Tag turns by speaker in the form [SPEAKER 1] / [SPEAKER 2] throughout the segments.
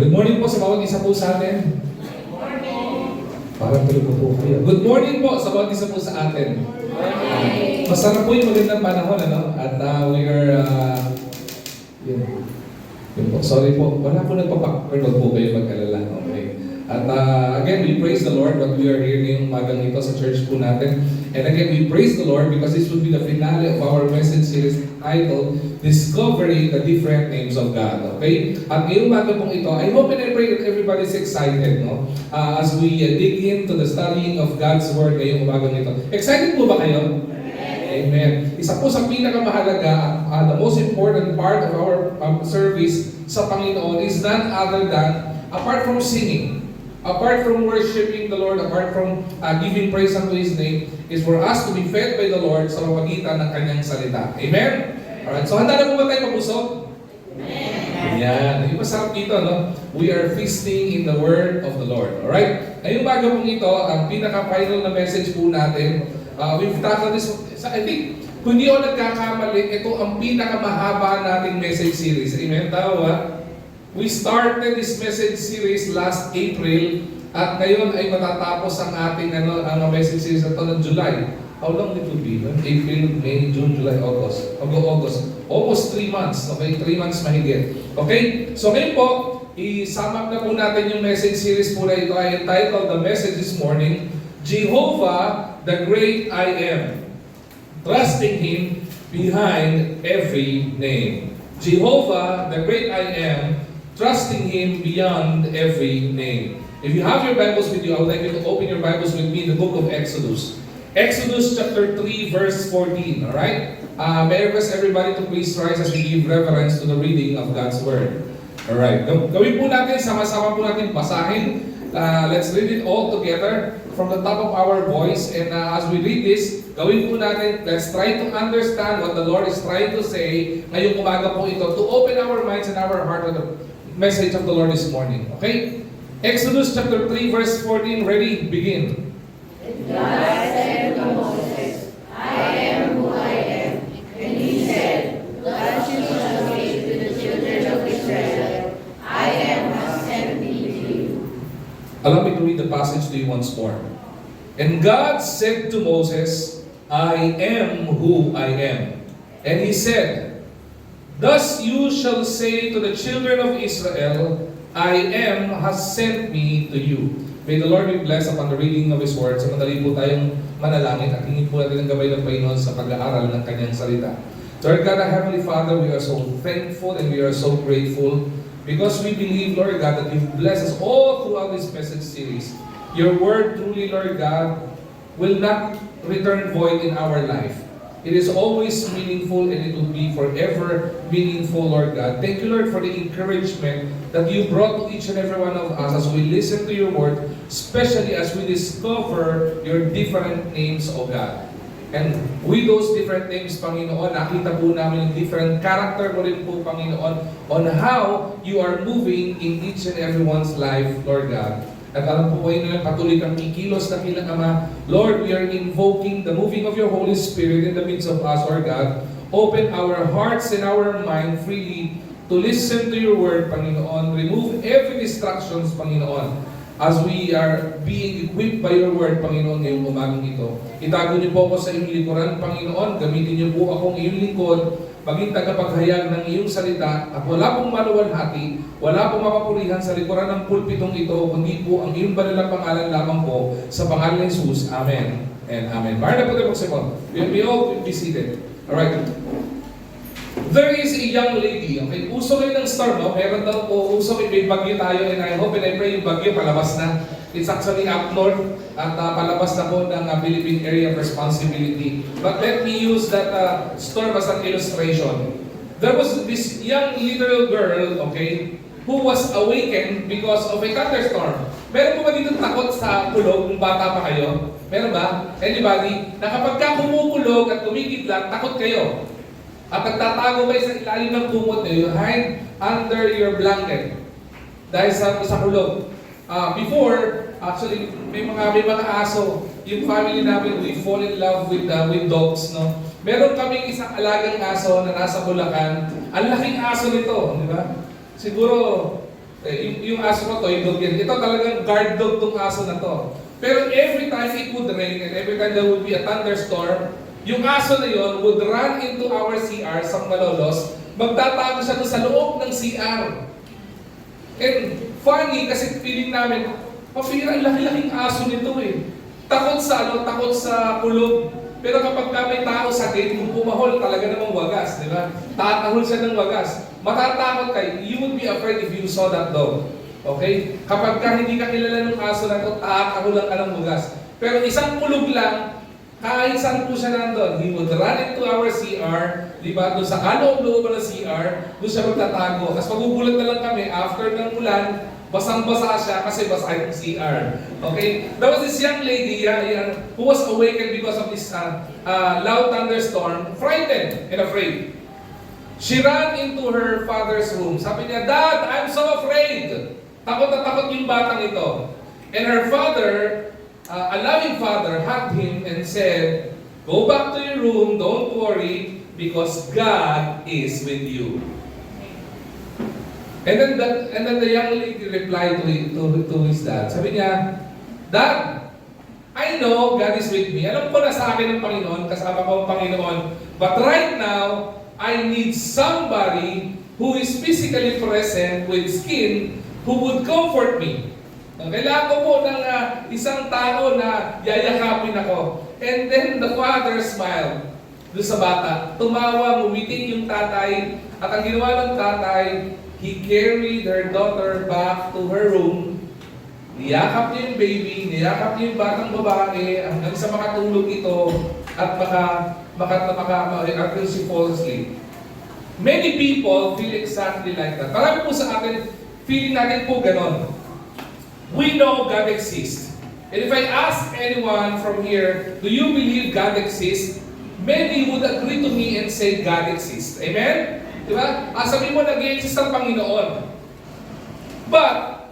[SPEAKER 1] Good morning po sa bawat isa po sa atin.
[SPEAKER 2] Good morning.
[SPEAKER 1] Parang tuloy po kayo. Good morning po sa bawat isa po sa atin. Masarap po yung magandang panahon, ano? At we are, yun po. Sorry po, wala po nagpapakpar, wag po kayo mag-alala. Okay. At again, we praise the Lord that we are here ngayong magang ito sa church po natin. And again, we praise the Lord because this will be the finale of our message series titled Discovering the Different Names of God. Okay? At ngayong maga pong ito, I hope and I pray that everybody's excited, no? As we dig into the studying of God's Word ngayong umagang ito. Excited po ba kayo? Amen. Isa po sa pinakamahalaga, the most important part of our service sa Panginoon is none other than, apart from singing, apart from worshiping the Lord, apart from giving praise unto His name, is for us to be fed by the Lord sa pamamagitan ng Kanyang salita. Amen? Alright, so handa na po ba tayo mabusog? Amen. Yan. Yung masarap dito, no? We are feasting in the Word of the Lord. Alright? Ngayong bago pong ito, ang pinaka-final na message po natin, we've tackled this, I think, kung hindi ako nagkakamali, ito ang pinakamahaba nating message series. Amen? Tawa? We started this message series last April at ngayon ay matatapos ang ating ang message series ito ng July. How long it will be? April, May, June, July, August. August. Almost 3 months. Okay? 3 months mahigit. Okay? So ngayon po, i-sum up na po natin yung message series po na ito ay entitled the message this morning, Jehovah, the Great I Am. Trusting Him behind every name. Jehovah, the Great I Am, trusting Him beyond every name. If you have your Bibles with you, I would like you to open your Bibles with me in the book of Exodus. Exodus chapter 3, verse 14, alright? May I request everybody to please rise as we give reverence to the reading of God's Word. Alright, gawin po natin, sama-sama po natin basahin. Let's read it all together from the top of our voice. And as we read this, gawin po natin, let's try to understand what the Lord is trying to say ngayong umaga po ito to open our minds and our heart to the message of the Lord this morning. Okay? Exodus chapter 3 verse 14. Ready? Begin.
[SPEAKER 2] God said to Moses, I am who I am. And He said, thus you shall say to the children of Israel, I am has sent me to you.
[SPEAKER 1] Allow me to read the passage to you once more. And God said to Moses, I am who I am. And He said, thus you shall say to the children of Israel, I am has sent me to you. May the Lord be blessed upon the reading of His Word. Sa madali po tayong manalangin at hingin po natin ang gabay ng Panginoon sa pag-aaral ng Kanyang salita. Lord God, our Heavenly Father, we are so thankful and we are so grateful because we believe, Lord God, that You've blessed us all throughout this message series. Your Word truly, Lord God, will not return void in our life. It is always meaningful and it will be forever meaningful, Lord God. Thank you, Lord, for the encouragement that you brought to each and every one of us as we listen to your word, especially as we discover your different names, O God. And with those different names, Panginoon, nakita po namin yung different character mo rin po, Panginoon, on how you are moving in each and everyone's life, Lord God. At alam po kayo na patuloy kang kikilos na kilang Ama. Lord, we are invoking the moving of your Holy Spirit in the midst of us, Lord God. Open our hearts and our mind freely to listen to your word, Panginoon. Remove every distractions, Panginoon, as we are being equipped by your word, Panginoon, ngayong umagang ito. Itago niyo po ako sa iyong likuran, Panginoon. Gamitin niyo po akong iyong lingkod, maging tagapaghayag ng iyong salita, at wala pong maluwalhati, wala pong mapapurihan sa likuran ng pulpitong ito, kundi po ang iyong banal na pangalan lamang po sa pangalan ni Jesus. Amen and amen. Mahal na po tayo magsipon. We all be seated. Alright. There is a young lady, okay? Uso kayo ng storm, no? Meron daw po, uso kayo, may bagyo tayo, and I hope and I pray yung bagyo palabas na. It's actually up north at palabas na po ng Philippine Area of Responsibility. But let me use that storm as an illustration. There was this young little girl, okay, who was awakened because of a thunderstorm. Meron po ba dito takot sa kulog kung bata pa kayo? Meron ba? Anybody? Na kapag ka kumukulog at tumigidlat, takot kayo. At nagtatago kayo sa ilalim ng kumot niyo, you hide under your blanket. Dahil sa kulog. Before, actually, may mga aso. Yung family namin, we fall in love with dogs, no? Meron kaming isang alagang aso na nasa Bulacan. Ang laking aso nito, di ba? Siguro yung aso ko, toy dog yan. Ito talagang guard dog tong aso na to. Pero every time it would rain and every time there would be a thunderstorm, yung aso na yon would run into our CR sa Malolos, magtatago siya doon sa loob ng CR. And funny kasi feeling namin, mapira, laki-laking aso nito eh. Takot sa kulog. Pero kapag may tao sa gate, kung pumahol, talaga namang wagas, di ba? Tatahol siya ng wagas. Matatakot kayo. You would be afraid if you saw that dog. Okay? Kapag hindi ka kilala ng aso na ito, tatahol lang ka ng wagas. Pero isang kulog lang, kahit saan po siya nandun, he would run into our CR, di ba? Doon sa kaloob-looban ng CR, doon siya magtatago. Tapos magugulat na lang kami, after ng ulan, basang-basa siya kasi basa yung CR. Okay? There was this young lady who was awakened because of this loud thunderstorm, frightened and afraid. She ran into her father's room. Sabi niya, "Dad, I'm so afraid." Takot na takot yung batang ito. And her father, a loving father, hugged him and said, "Go back to your room, don't worry, because God is with you." And then the young lady replied to his dad. Sabi niya, "Dad, I know God is with me. Alam ko na sa akin ng Panginoon, kasama ko ang Panginoon. But right now, I need somebody who is physically present with skin who would comfort me. Kailangan ko po ng isang tao na yayakapin ako." And then the father smiled doon sa bata. Tumawa, ngumiti yung tatay. At ang ginawa ng tatay, he carried her daughter back to her room. Niyakap niya yung baby, niyakap niya yung batang babae hanggang sa makatulog ito at until she falls asleep. Many people feel exactly like that. Marami po sa atin, feeling natin po ganon. We know God exists. And if I ask anyone from here, do you believe God exists? Many would agree to me and say God exists. Amen? Diba? Sabihin mo, nag-i-exist ang Panginoon. But,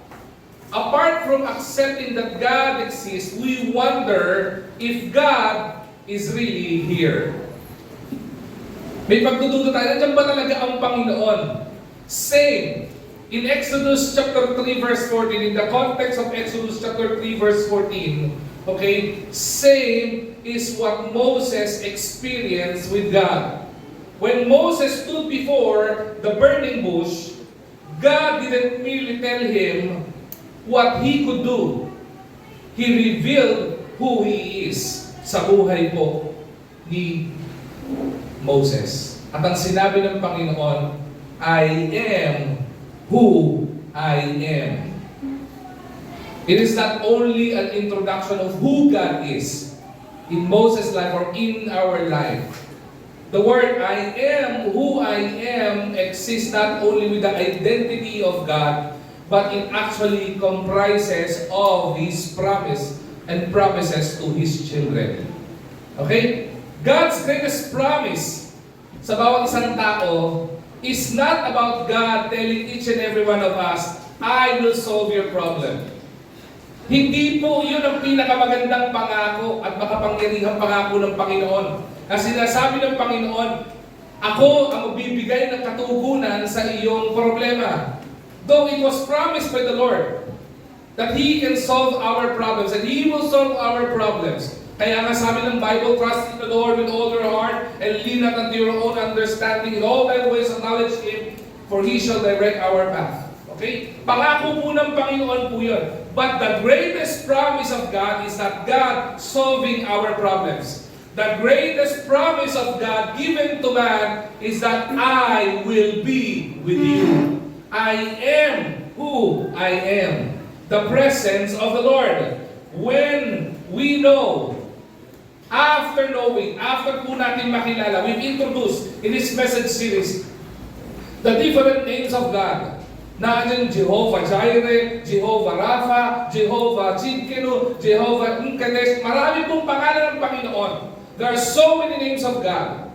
[SPEAKER 1] apart from accepting that God exists, we wonder if God is really here. May pagdududa tayo, nandiyan ba talaga ang Panginoon? Same. In Exodus chapter 3 verse 14, in the context of Exodus chapter 3 verse 14, okay, same is what Moses experienced with God. When Moses stood before the burning bush, God didn't merely tell him what he could do. He revealed who he is sa buhay po ni Moses. At ang sinabi ng Panginoon, "I am who I am." It is not only an introduction of who God is in Moses' life or in our life. The word "I am who I am" exists not only with the identity of God, but it actually comprises of His promise and promises to His children. Okay? God's greatest promise sa bawat isang tao is not about God telling each and every one of us, "I will solve your problem." Hindi po yun ang pinakamagandang pangako at makapangyarihang pangako ng Panginoon. Kasi sinasabi ng Panginoon, "Ako ang magbibigay ng katugunan sa iyong problema." Though it was promised by the Lord that He can solve our problems and He will solve our problems. Kaya nga sabi ng Bible, "Trust in the Lord with all your heart and lean not unto your own understanding. In all thy ways acknowledge Him, for He shall direct our path." Okay? Pangako po ng Panginoon po yun. But the greatest promise of God is that God solving our problems. The greatest promise of God given to man is that I will be with you. I am who I am. The presence of the Lord. When we know, after knowing, after po natin makilala, we've introduced in this message series the different names of God. Nandiyan Jehovah Jireh, Jehovah Rapha, Jehovah Tsidkenu, Jehovah Nkadesh. Marami pong pangalan ng Panginoon. There are so many names of God.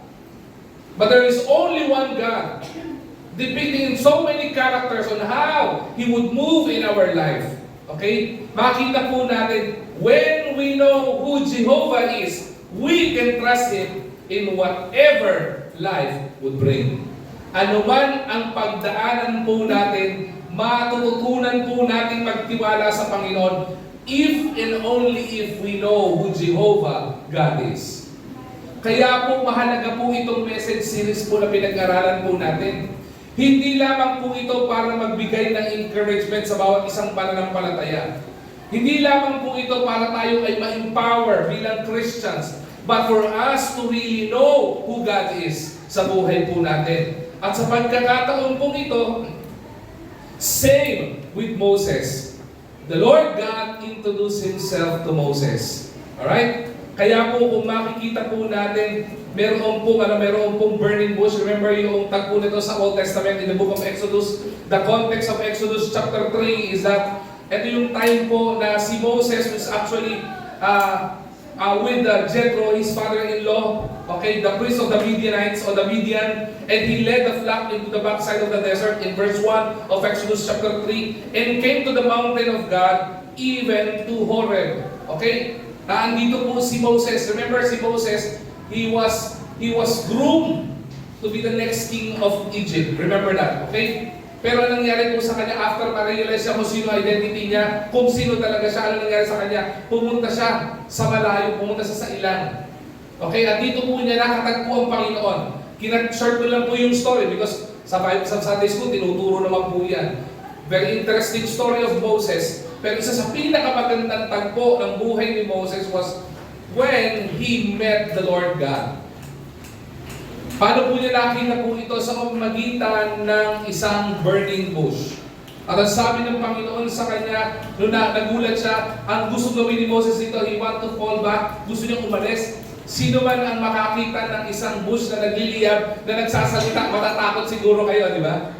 [SPEAKER 1] But there is only one God, depicting in so many characters on how He would move in our life. Okay? Makita po natin, when we know who Jehovah is, we can trust Him in whatever life would bring. Ano man ang pagdaanan po natin, matututunan po natin magtiwala sa Panginoon if and only if we know who Jehovah God is. Kaya po mahalaga po itong message series po na pinag-aralan po natin. Hindi lamang po ito para magbigay ng encouragement sa bawat isang pananampalataya. Hindi lamang po ito para tayo ay ma-empower bilang Christians, but for us to really know who God is sa buhay po natin. At sa pagkakataon po ito, same with Moses. The Lord God introduced Himself to Moses. Alright? Kaya po kung makikita po natin, meron pong burning bush. Remember yung tagpo nito sa Old Testament in the book of Exodus. The context of Exodus chapter 3 is that ito yung time po na si Moses was actually with Jethro, his father-in-law, okay, the priest of the Midianites or the Midian, and he led the flock into the backside of the desert in verse 1 of Exodus chapter 3, and came to the mountain of God, even to Horeb. Okay? Andito po si Moses. Remember si Moses, he was groomed to be the next king of Egypt. Remember that, okay? Pero anong nangyari po sa kanya after ma-realize siya kung sino identity niya, kung sino talaga siya, anong nangyari sa kanya? Pumunta siya sa malayo, pumunta siya sa ilang. Okay, at dito po niya nakatagpo ang Panginoon. Short ko lang po yung story because sa Sunday School, tinuturo naman po yan. Very interesting story of Moses. Pero isa sa pinakamagandang tagpo ng buhay ni Moses was when he met the Lord God. Paano po niya nakita po ito sa pamamagitan ng isang burning bush? At ang sabi ng Panginoon sa kanya, nung nagulat siya, ang gusto gawin ni Moses dito, he want to fall back, gusto niyang umalis. Sino man ang makakita ng isang bush na nagliliyab, na nagsasalita, matatakot siguro kayo, di ba?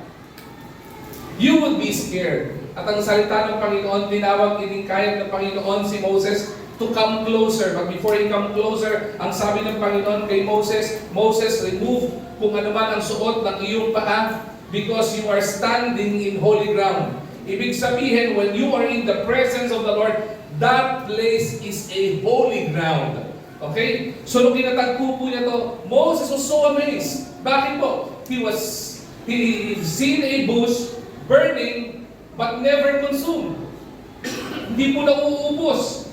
[SPEAKER 1] You would be scared. At ang salita ng Panginoon, tinawag iningkayag ng Panginoon si Moses to come closer. But before he come closer, ang sabi ng Panginoon kay Moses, Moses, remove kung ano man ang suot ng iyong paa because you are standing in holy ground. Ibig sabihin, when you are in the presence of the Lord, that place is a holy ground. Okay? So nung kinatagpo po niya to, Moses was so amazed. Bakit po? He seen a bush burning but never consumed. Hindi po nauubos.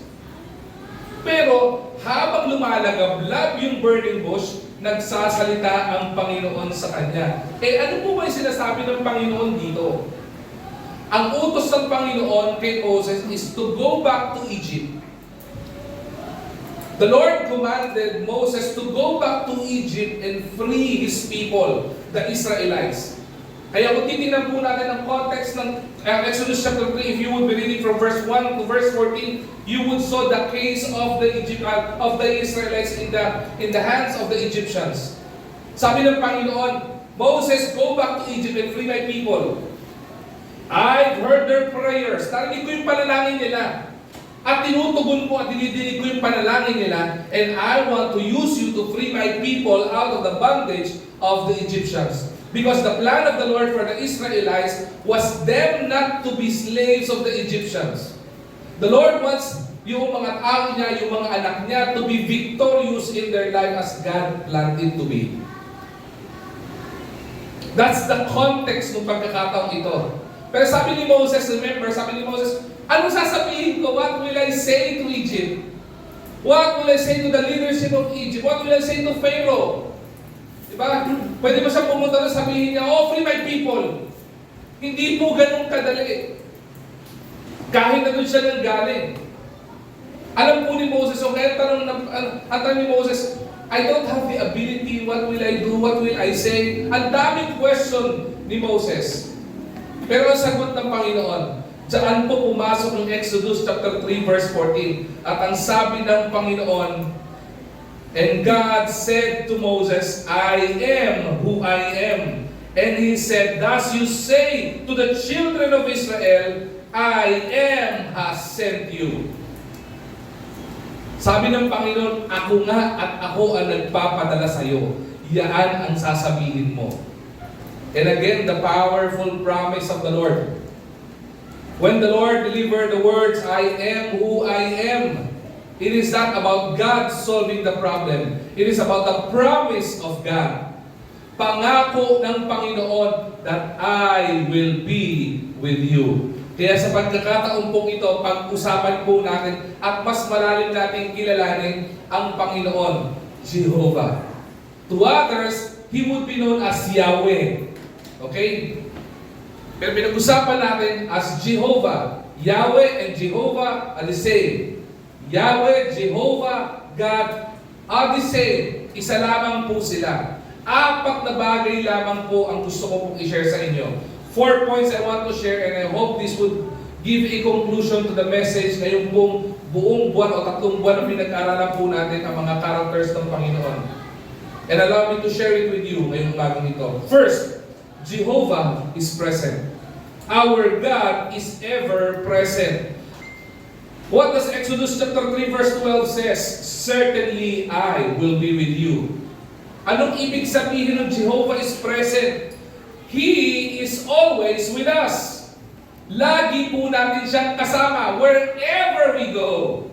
[SPEAKER 1] Pero habang lumalagablab yung burning bush, nagsasalita ang Panginoon sa kanya. Ano po ba yung sinasabi ng Panginoon dito? Ang utos ng Panginoon kay Moses is to go back to Egypt. The Lord commanded Moses to go back to Egypt and free His people, the Israelites. Kaya kung titingnan po natin ang context ng Exodus chapter 3, if you would be reading from verse 1 to verse 14, you would saw the case of the Israelites in the hands of the Egyptians. Sabi ng Panginoon, Moses, go back to Egypt and free my people. I've heard their prayers. Narinig ko yung panalangin nila. At tinutugon ko at dinidinig ko yung panalangin nila, and I want to use you to free my people out of the bondage of the Egyptians. Because the plan of the Lord for the Israelites was them not to be slaves of the Egyptians. The Lord wants yung mga tao niya, yung mga anak niya to be victorious in their life as God planned it to be. That's the context ng pagkakataong ito. Pero sabi ni Moses, remember, sabi ni Moses, anong sasabihin ko? What will I say to Egypt? What will I say to the leadership of Egypt? What will I say to Pharaoh? Diba? Pwede mo siya pumunta na sabihin niya, oh, free my people. Hindi po ganun kadali. Kahit na doon siya nang galing. Alam po ni Moses, so kaya tanong ni Moses, I don't have the ability, what will I do, what will I say? Ang daming question ni Moses. Pero ang sagot ng Panginoon, diyan po pumasok ng Exodus chapter 3 verse 14. At ang sabi ng Panginoon, and God said to Moses, I am who I am. And He said, thus you say to the children of Israel, I am has sent you. Sabi ng Panginoon, ako nga at ako ang nagpapadala sa iyo. Yan ang sasabihin mo. And again, the powerful promise of the Lord. When the Lord delivered the words, I am who I am, it is not about God solving the problem. It is about the promise of God. Pangako ng Panginoon that I will be with you. Kaya sa pagkakataon pong ito, pag-usapan po natin at mas malalim natin kilalanin ang Panginoon, Jehovah. To others, He would be known as Yahweh. Okay? Pero pinag-usapan natin as Jehovah. Yahweh and Jehovah are the same. Yahweh, Jehovah, God are the same. Isa lamang po sila. 4 na bagay lamang po ang gusto ko pong i-share sa inyo. 4 points I want to share, and I hope this would give a conclusion to the message ngayong pong buong buwan o 3 buwan na pinag-aralan po natin ang mga characters ng Panginoon. And allow me to share it with you ngayong bagong ito. First, Jehovah is present. Our God is ever present. What does Exodus chapter 3 verse 12 says? Certainly I will be with you. Anong ibig sabihin ng Jehovah is present? He is always with us. Lagi po natin siyang kasama wherever we go.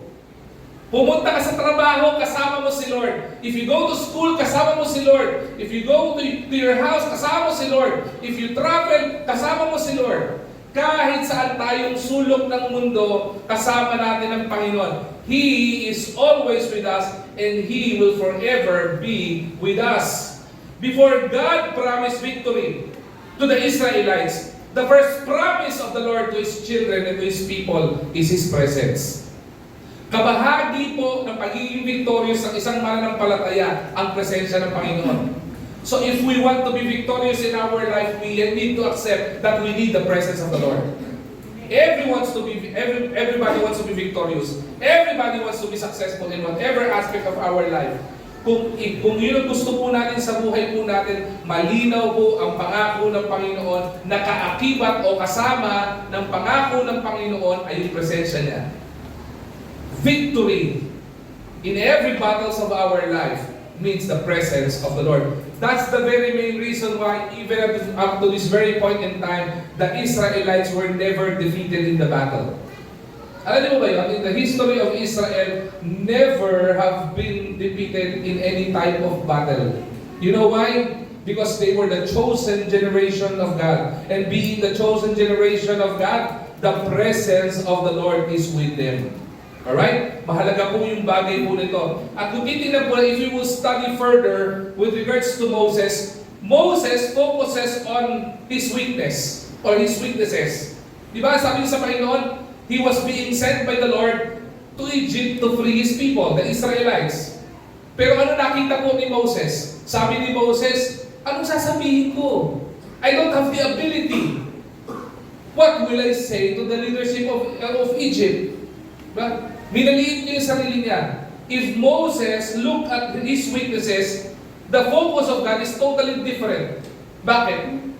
[SPEAKER 1] Pumunta ka sa trabaho, kasama mo si Lord. If you go to school, kasama mo si Lord. If you go to your house, kasama mo si Lord. If you travel, kasama mo si Lord. Kahit saan tayong sulok ng mundo, kasama natin ang Panginoon. He is always with us and He will forever be with us. Before God promised victory to the Israelites, the first promise of the Lord to His children and to His people is His presence. Kabahagi po ng pagiging victorious ng isang mananampalataya ang presensya ng Panginoon. So if we want to be victorious in our life, we need to accept that we need the presence of the Lord. Everybody wants to be victorious. Everybody wants to be successful in whatever aspect of our life. Kung yun ang gusto po natin sa buhay po natin, malinaw po ang pangako ng Panginoon na kaakibat o kasama ng pangako ng Panginoon ay yung presensya niya. Victory in every battles of our life means the presence of the Lord. That's the very main reason why even up to this very point in time, the Israelites were never defeated in the battle. Alam niyo ba yun? In the history of Israel, never have been defeated in any type of battle. You know why? Because they were the chosen generation of God. And being the chosen generation of God, the presence of the Lord is with them. Alright? Mahalaga po yung bagay po nito. At kung titignan po, if you will study further with regards to Moses, Moses focuses on his weakness or his weaknesses. Di ba? Sabi niya sa Panginoon, he was being sent by the Lord to Egypt to free His people, the Israelites. Pero ano nakita po ni Moses? Sabi ni Moses, anong sasabihin ko? I don't have the ability. What will I say to the leadership of Egypt? Diba? Minaliit niya yung sarili niya. If Moses looked at his weaknesses, the focus of God is totally different. Bakit?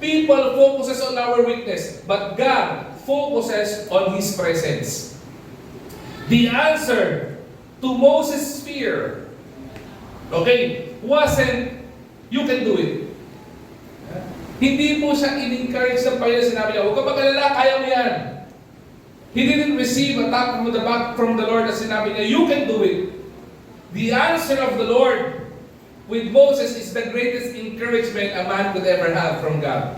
[SPEAKER 1] People focuses on our weakness, but God focuses on His presence. The answer to Moses' fear, wasn't, you can do it. Hindi po siya in-encourage ng Panginoon. Sinabi niya, huwag ka mag-alala, kaya mo yan. He didn't receive a tap from the back from the Lord na sinabi niya, you can do it. The answer of the Lord with Moses is the greatest encouragement a man could ever have from God.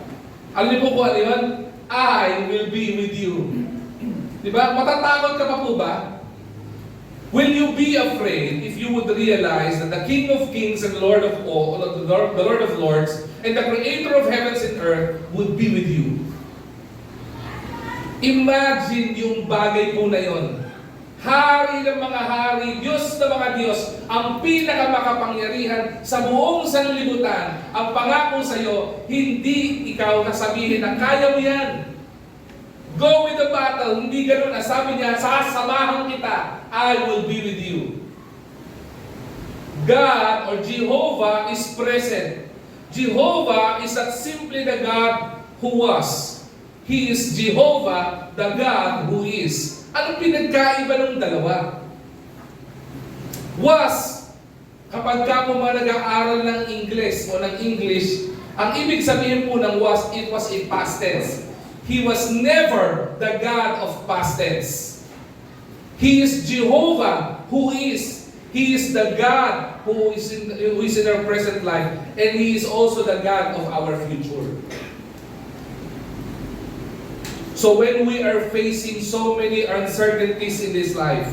[SPEAKER 1] Alam niyo po kung ano yun? I will be with you. Diba? Matatakot ka pa po ba? Will you be afraid if you would realize that the King of Kings and Lord of all, the Lord of Lords, and the Creator of heavens and earth would be with you? Imagine yung bagay po na yon. Hari ng mga hari, Diyos ng mga Diyos, ang pinakamakapangyarihan sa buong sanlibutan, ang pangako sa iyo, hindi ikaw nasabihin na kaya mo yan. Go with the battle. Hindi ganun. Sabi niya, sasamahan kita. I will be with you. God or Jehovah is present. Jehovah is not simply the God who was. He is Jehovah, the God who is. Anong pinagkaiba ng dalawa? Was, kapag ka po mga nag-aaral ng English o ng English, ang ibig sabihin po ng was, it was a past tense. He was never the God of past tense. He is Jehovah who is. He is the God who is in our present life, and He is also the God of our future. So when we are facing so many uncertainties in this life,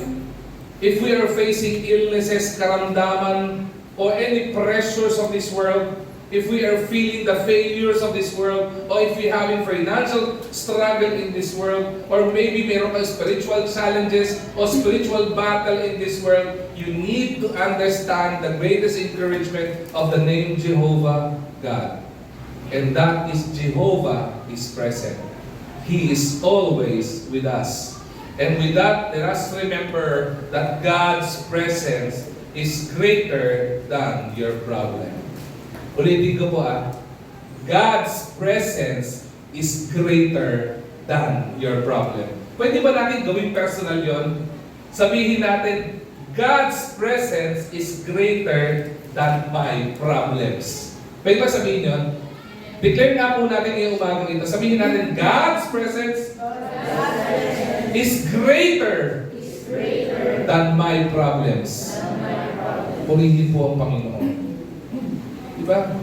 [SPEAKER 1] if we are facing illnesses, karamdaman, or any pressures of this world, if we are feeling the failures of this world, or if we having financial struggle in this world, or maybe meron kang spiritual challenges or spiritual battle in this world, you need to understand the greatest encouragement of the name Jehovah God. And that is Jehovah is present. He is always with us. And with that, let us remember that God's presence is greater than your problem. Ulitin ko po God's presence is greater than your problem. Pwede ba natin gawing personal yon? Sabihin natin, God's presence is greater than my problems. Pwede ba sabihin yon? Declare nga po natin ngayong umagang ito. Sabihin natin, God's presence is greater than my problems. Purihin po ang Panginoon. Diba?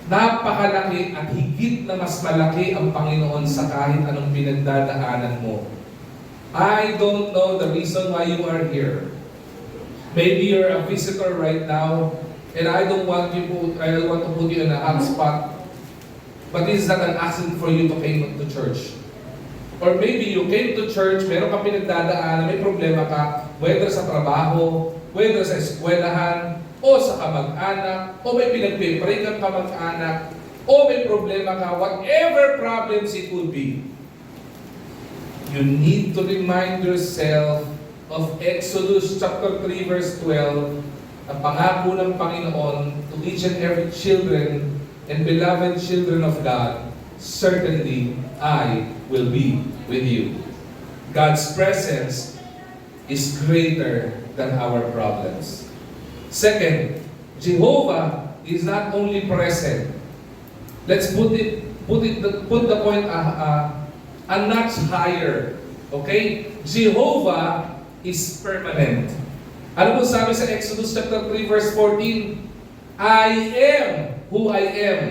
[SPEAKER 1] Napakalaki at higit na mas malaki ang Panginoon sa kahit anong pinagdadaanan mo. I don't know the reason why you are here. Maybe you're a visitor right now, and I don't want to put you in a hot spot. But this is not an accident for you to came to church. Or maybe you came to church, meron kang pinagdadaanan, may problema ka, whether sa trabaho, whether sa eskwelahan, o sa kamag-anak, o may pinagpipray kang kamag-anak, o may problema ka, whatever problems it would be. You need to remind yourself of Exodus chapter 3 verse 12, ang pangako ng Panginoon to each and every children and beloved children of God, certainly I will be with you. God's presence is greater than our problems. Second, Jehovah is not only present. Let's put the point a notch higher. Okay? Jehovah is permanent. Ano po sabi sa Exodus chapter 3 verse 14? I am who I am.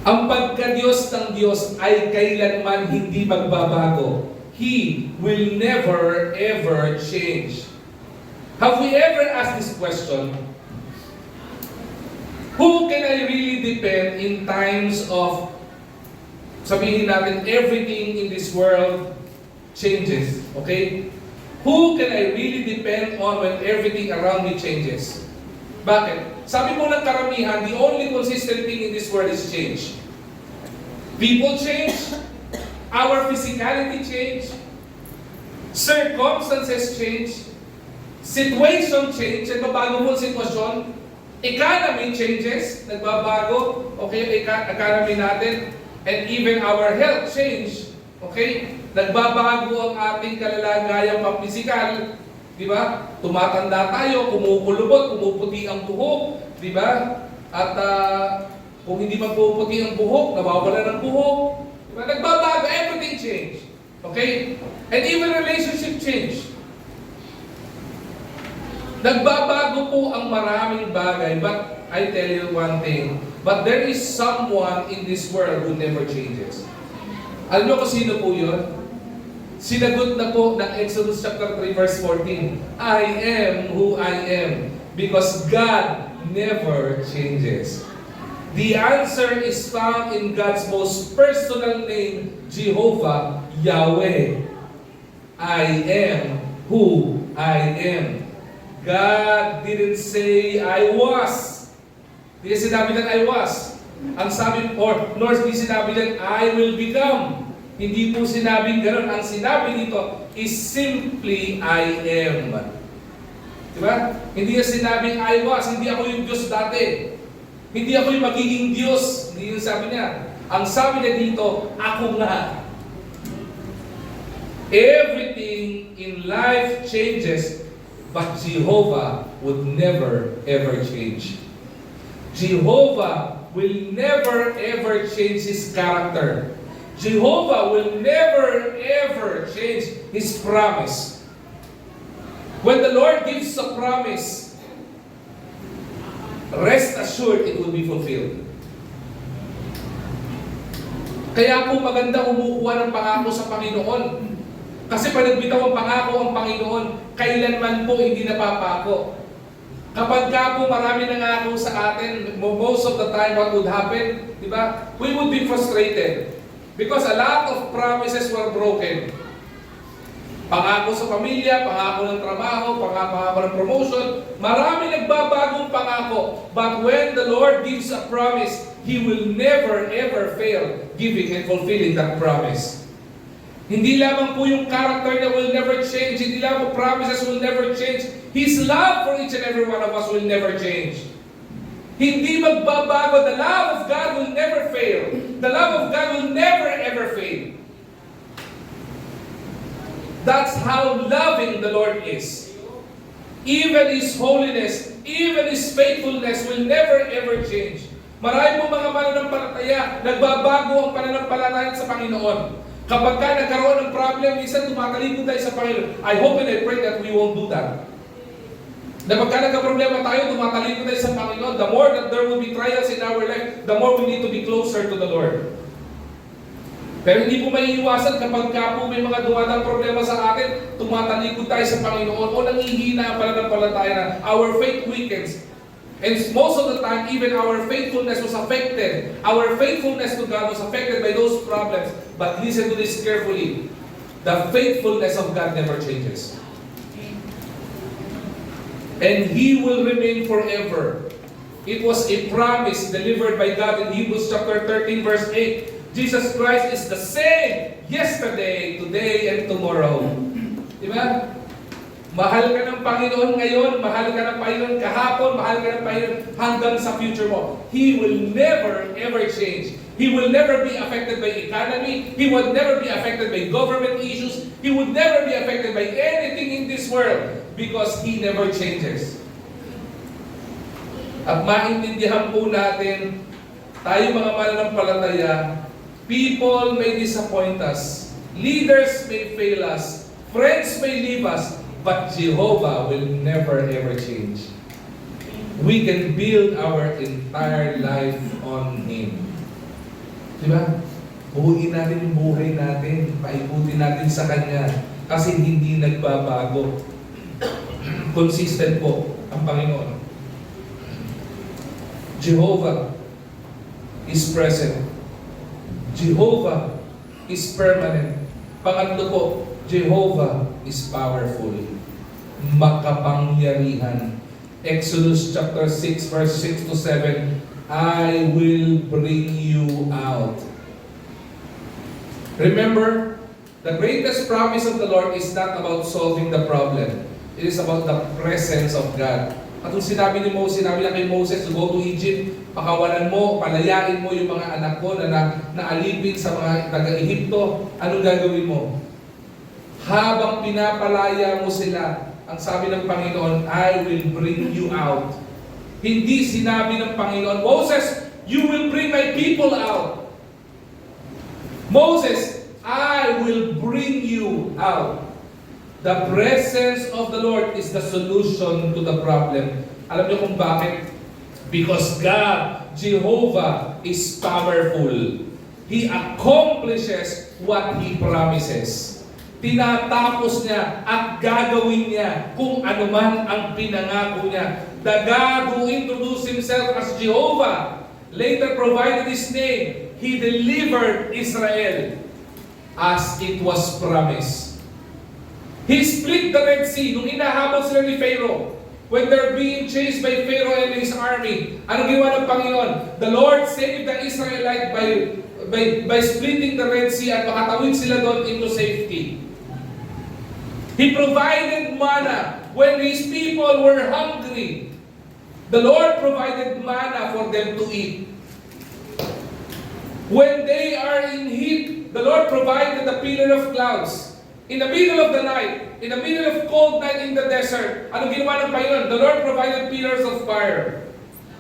[SPEAKER 1] Ang pagka-Diyos ng Diyos ay kailanman hindi magbabago. He will never ever change. Have we ever asked this question? Who can I really depend in times of, sabihin natin, everything in this world changes? Okay? Who can I really depend on when everything around me changes? Bakit? Sabi mo ng karamihan, the only consistent thing in this world is change. People change, our physicality change, circumstances change, situation change, nagbabago po ang sitwasyon, economy changes, nagbabago, okay, economy natin, and even our health change, okay, nagbabago ang ating kalalagayang pampisikal, di ba? Tumatanda tayo, kumukulubot, kumuputi ang buhok, di ba? At kung hindi magpuputi ang buhok, nawawala ng buhok, di ba? Nagbabago, everything change, okay? And even relationship change. Nagbabago po ang maraming bagay, but I tell you one thing, but there is someone in this world who never changes. Alam niyo kung sino po yun? Sinagot na po ng Exodus chapter 3 verse 14, I am who I am, because God never changes. The answer is found in God's most personal name, Jehovah, Yahweh. I am who I am. God didn't say, I was. Hindi sinabi lang, I was. Ang sabi, nor di sinabi lang, I will become. Hindi po sinabing gano'n. Ang sinabi dito is simply, I am. Diba? Hindi niya sinabing, I was. Hindi ako yung Diyos dati. Hindi ako yung magiging Diyos. Hindi yung sabi niya. Ang sabi niya dito, ako nga. Everything in life changes, but Jehovah would never ever change. Jehovah will never ever change His character. Jehovah will never ever change His promise. When the Lord gives a promise, rest assured it will be fulfilled. Kaya po maganda umukuha ng pangako sa Panginoon. Kasi pag nagbitaw ang pangako ang Panginoon, kailanman po hindi napapako. Kapag ka po marami nangako sa atin, most of the time what would happen, di ba? We would be frustrated. Because a lot of promises were broken. Pangako sa pamilya, pangako ng trabaho, pangako ng promotion, marami nagbabagong pangako. But when the Lord gives a promise, He will never ever fail giving and fulfilling that promise. Hindi lamang po yung character na will never change, hindi lamang promises will never change, His love for each and every one of us will never change. Hindi magbabago. The love of God will never fail. The love of God will never ever fail. That's how loving the Lord is. Even His holiness, even His faithfulness will never ever change. Marami po mga mananampalataya, nagbabago ang pananampalataya sa Panginoon. Kapag ka nagkaroon ng problem, minsan tumatalikod tayo sa Panginoon. I hope and I pray that we won't do that. Na pagka nagka-problema tayo, tumatalikod tayo sa Panginoon. The more that there will be trials in our life, the more we need to be closer to the Lord. Pero hindi po maiiwasan kapag ka po may mga dumadang problema sa atin, tumatalikod tayo sa Panginoon o nangihina ang pananampalataya na our faith weakens. And most of the time, even our faithfulness was affected. Our faithfulness to God was affected by those problems. But listen to this carefully. The faithfulness of God never changes. And He will remain forever. It was a promise delivered by God in Hebrews chapter 13 verse 8. Jesus Christ is the same yesterday, today, and tomorrow. Diba? Mahal ka ng Panginoon ngayon, mahal ka ng Panginoon kahapon, mahal ka ng Panginoon hanggang sa future mo. He will never ever change. He will never be affected by economy. He will never be affected by government issues. He would never be affected by anything in this world because He never changes. At maintindihan po natin, tayo mga mananampalataya, people may disappoint us, leaders may fail us, friends may leave us, but Jehovah will never ever change. We can build our entire life on Him. Diba? Buuin natin yung buhay natin, paikutin natin sa Kanya, kasi hindi nagbabago. Consistent po ang Panginoon. Jehovah is present. Jehovah is permanent. Pangatlo po, Jehovah is powerful. Makapangyarihan. Exodus chapter 6 verse 6 to 7, I will bring you out. Remember, the greatest promise of the Lord is not about solving the problem. It is about the presence of God. At kung sinabi ni Moses, sinabi lang kay Moses, go to Egypt, pakawalan mo, palayain mo yung mga anak ko na naalipin sa mga taga-Ehipto, anong gagawin mo? Habang pinapalaya mo sila, ang sabi ng Panginoon, I will bring you out. Hindi sinabi ng Panginoon, Moses, you will bring my people out. Moses, I will bring you out. The presence of the Lord is the solution to the problem. Alam niyo kung bakit? Because God, Jehovah, is powerful. He accomplishes what He promises. Tinatapos niya at gagawin niya kung anuman ang pinangako niya. The God who introduced Himself as Jehovah later provided His name. He delivered Israel as it was promised. He split the Red Sea nung inahabol sila ni Pharaoh. When they're being chased by Pharaoh and his army, ano ginawa ng Panginoon? The Lord saved the Israelites by splitting the Red Sea at makatawid sila doon into safety. He provided manna when His people were hungry. The Lord provided manna for them to eat. When they are in heat, the Lord provided the pillar of clouds. In the middle of the night, in the middle of cold night in the desert, anong ginawa ng Panginoon? The Lord provided pillars of fire.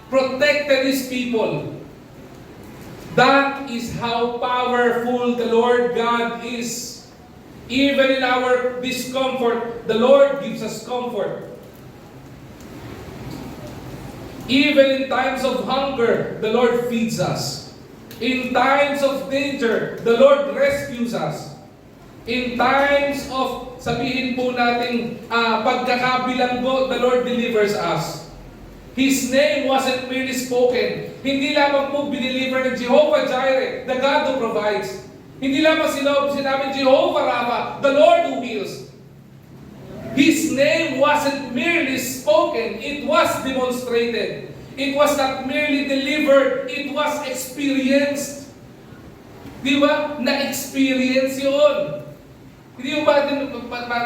[SPEAKER 1] Protected His people. That is how powerful the Lord God is. Even in our discomfort, the Lord gives us comfort. Even in times of hunger, the Lord feeds us. In times of danger, the Lord rescues us. In times of, sabihin po natin, pagkakabilanggo, the Lord delivers us. His name wasn't merely spoken. Hindi lamang po biniliver ng Jehovah Jireh, the God who provides. Hindi lamang sinabi Jehovah Rapha, the Lord who heals. His name wasn't merely spoken, it was demonstrated. It was not merely delivered, it was experienced. Di ba? Na-experience yun. Hindi mo ba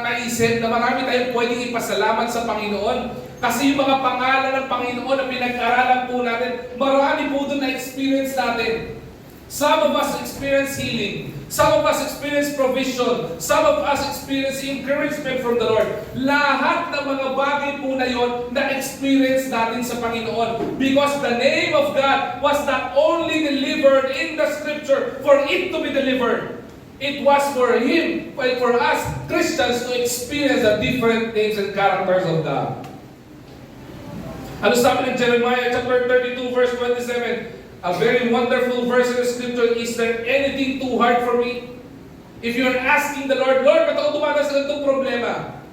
[SPEAKER 1] maisip na marami tayong pwedeng ipasalamat sa Panginoon? Kasi yung mga pangalan ng Panginoon na pinag-aralan po natin, marami po doon na-experience natin. Some of us experience healing. Some of us experience provision. Some of us experience encouragement from the Lord. Lahat ng mga bagay po na yon na-experience natin sa Panginoon. Because the name of God was not only delivered in the Scripture for it to be delivered. It was for Him, for us Christians to experience the different names and characters of God. Ano sabi ng Jeremiah chapter 32 verse 27? A very wonderful verse in the Scripture. Is there anything too hard for me? If you're asking the Lord, Lord, ba't ako dumanas sa itong problema?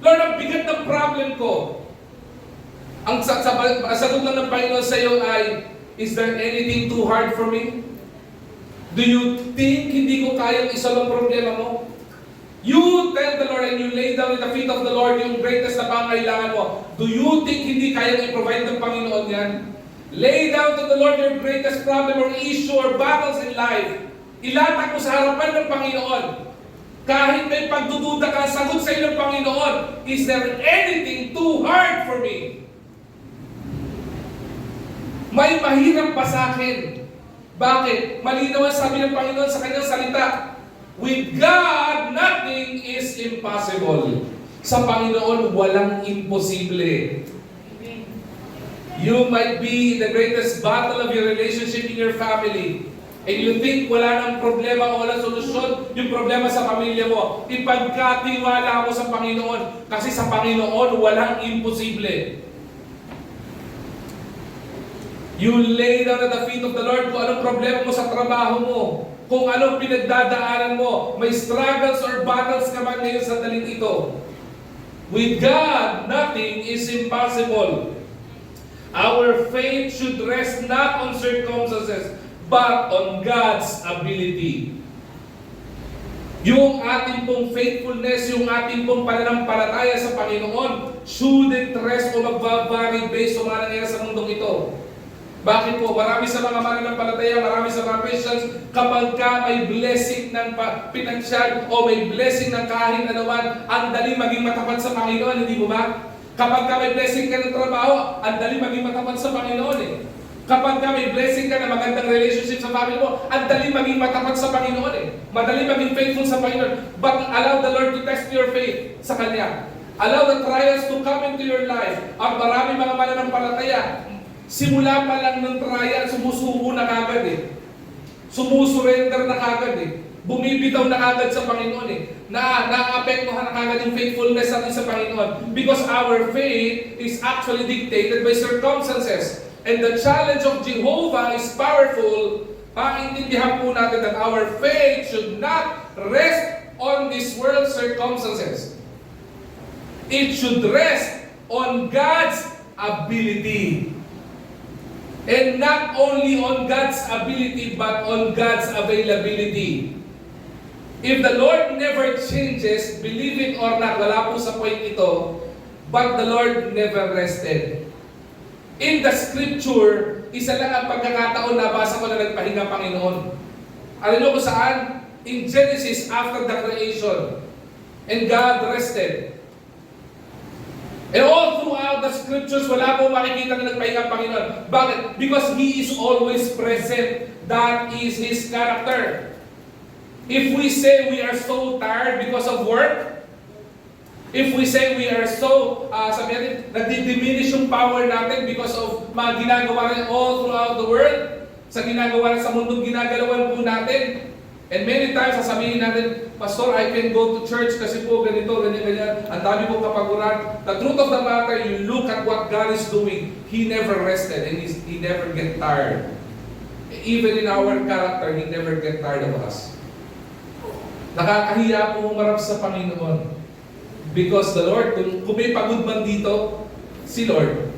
[SPEAKER 1] Lord, ang bigat ng problem ko. Ang sagot lang ng Panginoon sa iyo ay, is there anything too hard for me? Do you think hindi ko kayang isolve ang problema mo? You tell the Lord and you lay down at the feet of the Lord yung greatest na pangailangan mo. Do you think hindi kayang i-provide ng Panginoon yan? Lay down to the Lord your greatest problem or issue or battles in life. Ilatag mo sa harapan ng Panginoon. Kahit may pagdududa ka, sagot sa iyo ng Panginoon. Is there anything too hard for me? May mahirap ba sa akin? Bakit? Malinaw ang sabi ng Panginoon sa kanyang salita. With God, nothing is impossible. Sa Panginoon, walang imposible. You might be in the greatest battle of your relationship in your family. And you think wala nang problema o wala solusyon yung problema sa pamilya mo. Ipagkatiwala mo sa Panginoon. Kasi sa Panginoon, walang imposible. You lay down at the feet of the Lord kung anong problema mo sa trabaho mo. Kung anong pinagdadaanan mo. May struggles or battles ka man ngayon sa daling ito. With God, nothing is impossible. Our faith should rest not on circumstances, but on God's ability. Yung ating pong faithfulness, yung ating pong pananampalataya sa Panginoon, shouldn't rest o magbabari based o mga nangyayari sa mundong ito. Bakit po? Marami sa mga mananampalataya, marami sa mga Christians, kapag ka may blessing ng pinansyal o may blessing ng kahit anuman, ang dali maging matapat sa Panginoon, hindi mo ba? Kapag ka may blessing ka ng trabaho, ang dali maging matapat sa Panginoon eh. Kapag ka may blessing ka na magandang relationship sa family mo, ang dali maging matapat sa Panginoon eh. Madali maging faithful sa Panginoon. But allow the Lord to test your faith sa Kanya. Allow the trials to come into your life. Ang marami mga mananampalataya, simula pa lang ng trial, sumusuko na kagad eh. Sumusurrender na kagad eh. Bumibitaw na kagad sa Panginoon eh. Na-apektuhan na kagad yung faithfulness natin sa Panginoon. Because our faith is actually dictated by circumstances. And the challenge of Jehovah is powerful. Maintindihan po natin that our faith should not rest on this world's circumstances. It should rest on God's ability. And not only on God's ability, but on God's availability. If the Lord never changes, believe it or not, wala po sa point ito, but the Lord never rested. In the Scripture, isa lang ang pagkakataon na basa ko na nagpahinga Panginoon. Alam niyo kung saan? In Genesis, after the creation. And God rested. And all throughout the Scriptures, wala po makikita na nagpahinga Panginoon. Bakit? Because He is always present. That is His character. If we say we are so tired because of work, if we say we are so, sabi natin, nagdi-diminish yung power natin because of mga ginagawa rin all throughout the world, sa ginagawa rin sa mundong ginagalawan po natin. And many times, sasabihin natin, Pastor, I can go to church kasi po ganito, ganyan. Ang dami po kapaguran. The truth of the matter, you look at what God is doing. He never rested and He never get tired. Even in our character, He never get tired of us. Nakakahiya po humarap sa Panginoon. Because the Lord, kung may pagod man dito, si Lord.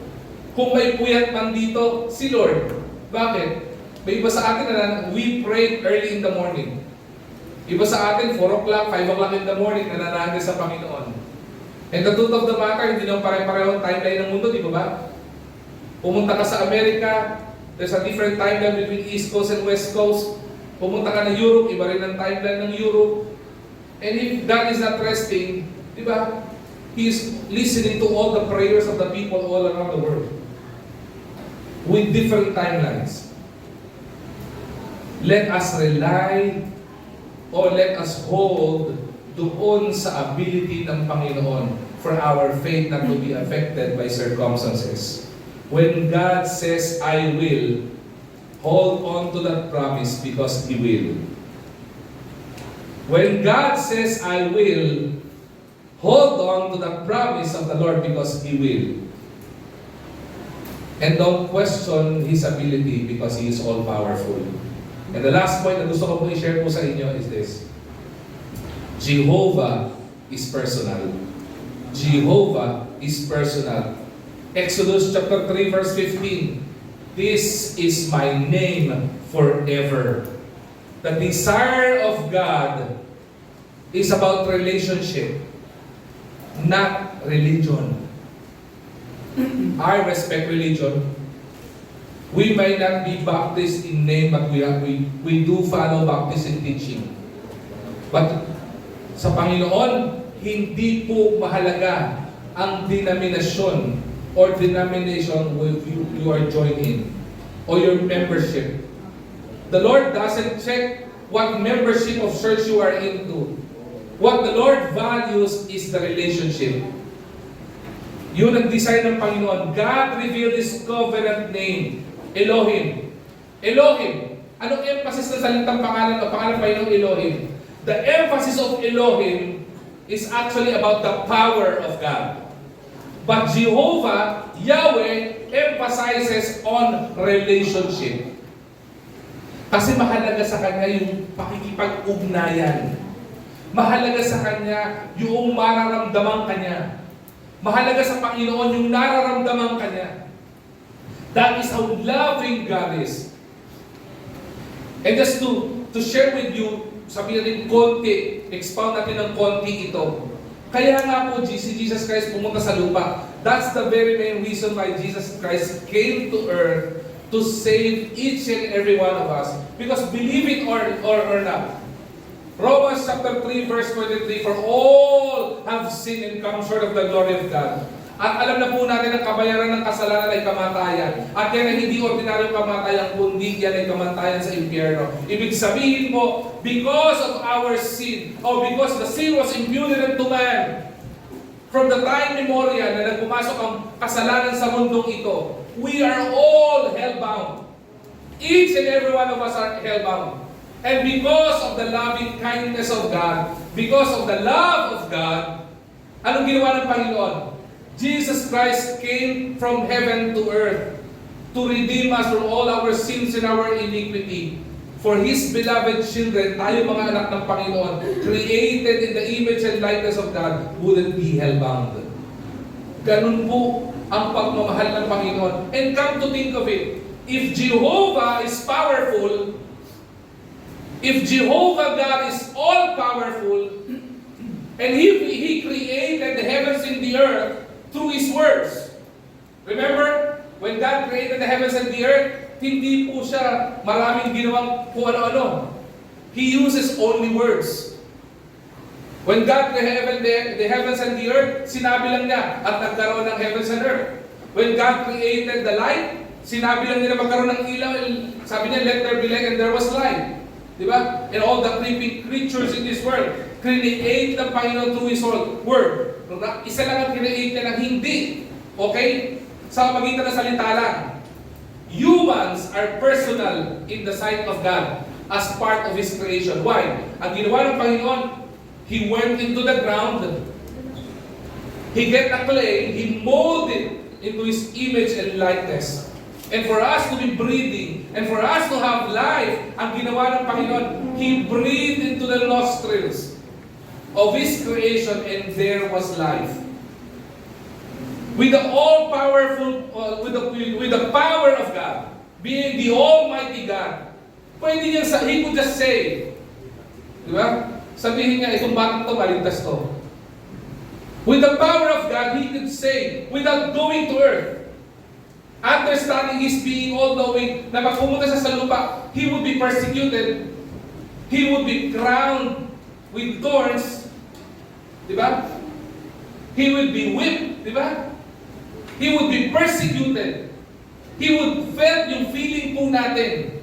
[SPEAKER 1] Kung may puyat man dito, si Lord. Bakit? May iba sa atin na we pray early in the morning. Iba sa atin, 4 o'clock, 5 o'clock in the morning, nananagay sa Panginoon. And the truth of the matter, hindi naman pare-pareho ang timeline ng mundo, di ba ba? Pumunta ka sa Amerika, there's a different timeline between East Coast and West Coast. Pumunta ka ng Europe, iba rin ang timeline ng Europe. And if God is not resting, di ba? He is listening to all the prayers of the people all around the world. With different timelines. Let us rely or let us hold doon sa ability ng Panginoon for our faith not to be affected by circumstances. When God says, I will, hold on to that promise because He will. When God says, I will, hold on to the promise of the Lord because He will. And don't question His ability because He is all-powerful. And the last point na gusto ko po i-share po sa inyo is this. Jehovah is personal. Jehovah is personal. Exodus chapter 3 verse 15. This is my name forever. The desire of God is about relationship, not religion. I respect religion. We might not be Baptist in name, but we do follow Baptist in teaching. But sa Panginoon, hindi po mahalaga ang denominasyon or denomination you are joined in or your membership. The Lord doesn't check what membership of church you are into. What the Lord values is the relationship. Yun ang design ng Panginoon. God revealed His covenant name, Elohim. Elohim. Anong emphasis ng salitang pangalan o pangalan pa ng Elohim? The emphasis of Elohim is actually about the power of God. But Jehovah, Yahweh, emphasizes on relationship. Kasi mahalaga sa Kanya yung pakikipag-ugnayan. Mahalaga sa Kanya yung mararamdaman Kanya. Mahalaga sa Panginoon yung nararamdaman Kanya. That is how loving God is. And just to share with you, sabihin natin konti, expound natin ng konti ito. Kaya nga po, si Jesus Christ pumunta sa lupa. That's the very main reason why Jesus Christ came to earth to save each and every one of us. Because believe it or not, Romans chapter 3 verse 23, for all have sinned and come short of the glory of God. At alam na po natin ang kabayaran ng kasalanan ay kamatayan. At yan ay hindi ordinaryong kamatayan, kundi yan ay kamatayan sa impyerno. Ibig sabihin po, because of our sin, or because the sin was imputed unto man, from the time memorial na nagpumasok ang kasalanan sa mundong ito, we are all hellbound. Each and every one of us are hellbound. And because of the loving kindness of God, because of the love of God, anong ginawa ng Panginoon? Jesus Christ came from heaven to earth to redeem us from all our sins and our iniquity. For His beloved children, tayo mga anak ng Panginoon, created in the image and likeness of God, wouldn't be hellbound. Ganun po ang pagmamahal ng Panginoon. And come to think of it, if Jehovah is powerful, if Jehovah God is all-powerful, and He created the heavens and the earth through His words. Remember, when God created the heavens and the earth, hindi po siya maraming ginawang kung ano-ano. He uses only words. When God created the heavens and the earth, sinabi lang niya at nagkaroon ng heavens and earth. When God created the light, sinabi lang niya na magkaroon ng ilaw. Sabi niya, let there be light, and there was light. Diba? And all the creeping creatures in this world, create ng Panginoon through His word. Isa lang ang create niya ng hindi. Okay? Sa magitan ng salita lang. Humans are personal in the sight of God as part of His creation. Why? Ang ginawa ng Panginoon, He went into the ground, He get a clay, He molded into His image and likeness. And for us to be breathing, and for us to have life, ang ginawa ng Panginoon, He breathed into the nostrils of His creation, and there was life. With the all-powerful, with the power of God, being the Almighty God, pwede niya He could just say, di ba? Sabihin niya, itong batang to, maligtas to. With the power of God, He could say, without going to earth, understanding His being all-knowing, na pag pumunta siya sa lupa, He would be persecuted, He would be crowned with thorns, di ba? He would be whipped, di ba? He would be persecuted. He would feel yung feeling po natin.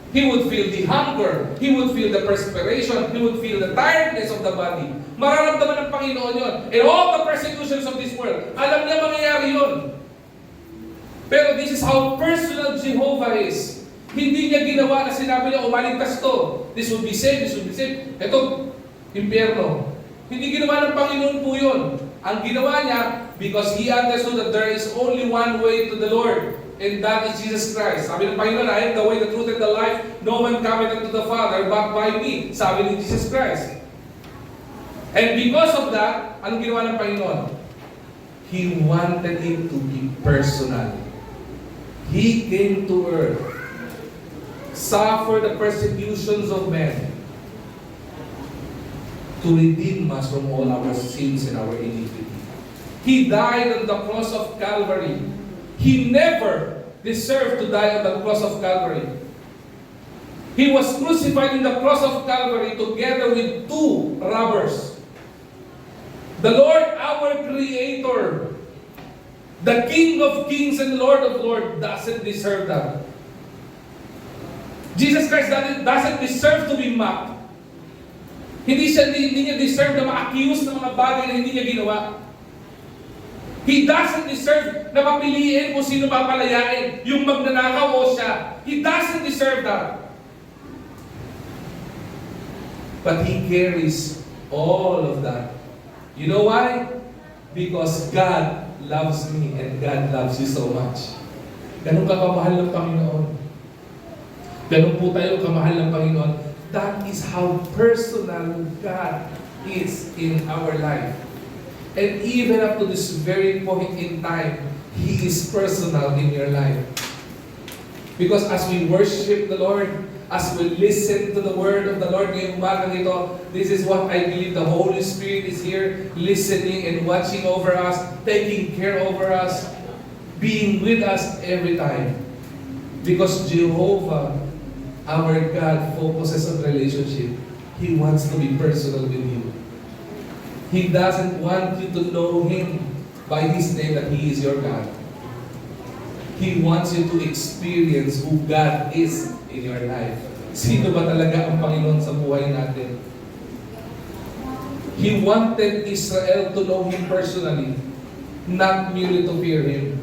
[SPEAKER 1] He would feel the hunger. He would feel the perspiration. He would feel the tiredness of the body. Mararamdaman ng Panginoon yun. And all the persecutions of this world, alam niya mangyayari yun. Pero this is how personal Jehovah is. Hindi niya ginawa na sinabi niya, umaligtas to. This will be saved, this will be saved. Ito, impyerno. Hindi ginawa ng Panginoon po yun. Ang ginawa niya, because He understood that there is only one way to the Lord, and that is Jesus Christ. Sabi ng Panginoon, I am the way, the truth, and the life. No one cometh unto the Father but by me. Sabi ni Jesus Christ. And because of that, anong ginawa ng Panginoon? He wanted Him to be personal. He came to earth, suffered the persecutions of men, to redeem us from all our sins and our iniquity. He died on the cross of Calvary. He never deserved to die on the cross of Calvary. He was crucified in the cross of Calvary together with two robbers. The Lord, our Creator, the King of Kings and Lord of Lords, doesn't deserve that. Jesus Christ doesn't deserve to be mocked. Hindi niya deserve na ma-accuse ng mga bagay na hindi niya ginawa. He doesn't deserve na papiliin kung sino papalayain, yung magnanakaw o siya. He doesn't deserve that. But He carries all of that. You know why? Because God loves me and God loves you so much. Ganun ka kamahal ng Panginoon. Ganun po tayo kamahal ng Panginoon. That is how personal God is in our life. And even up to this very point in time, He is personal in your life. Because as we worship the Lord, as we listen to the word of the Lord ngayong umagang ito, this is what I believe the Holy Spirit is here, listening and watching over us, taking care over us, being with us every time. Because Jehovah, our God, focuses on relationship. He wants to be personal with you. He doesn't want you to know Him by His name that He is your God. He wants you to experience who God is in your life. Sino ba talaga ang Panginoon sa buhay natin? He wanted Israel to know Him personally, not merely to fear Him.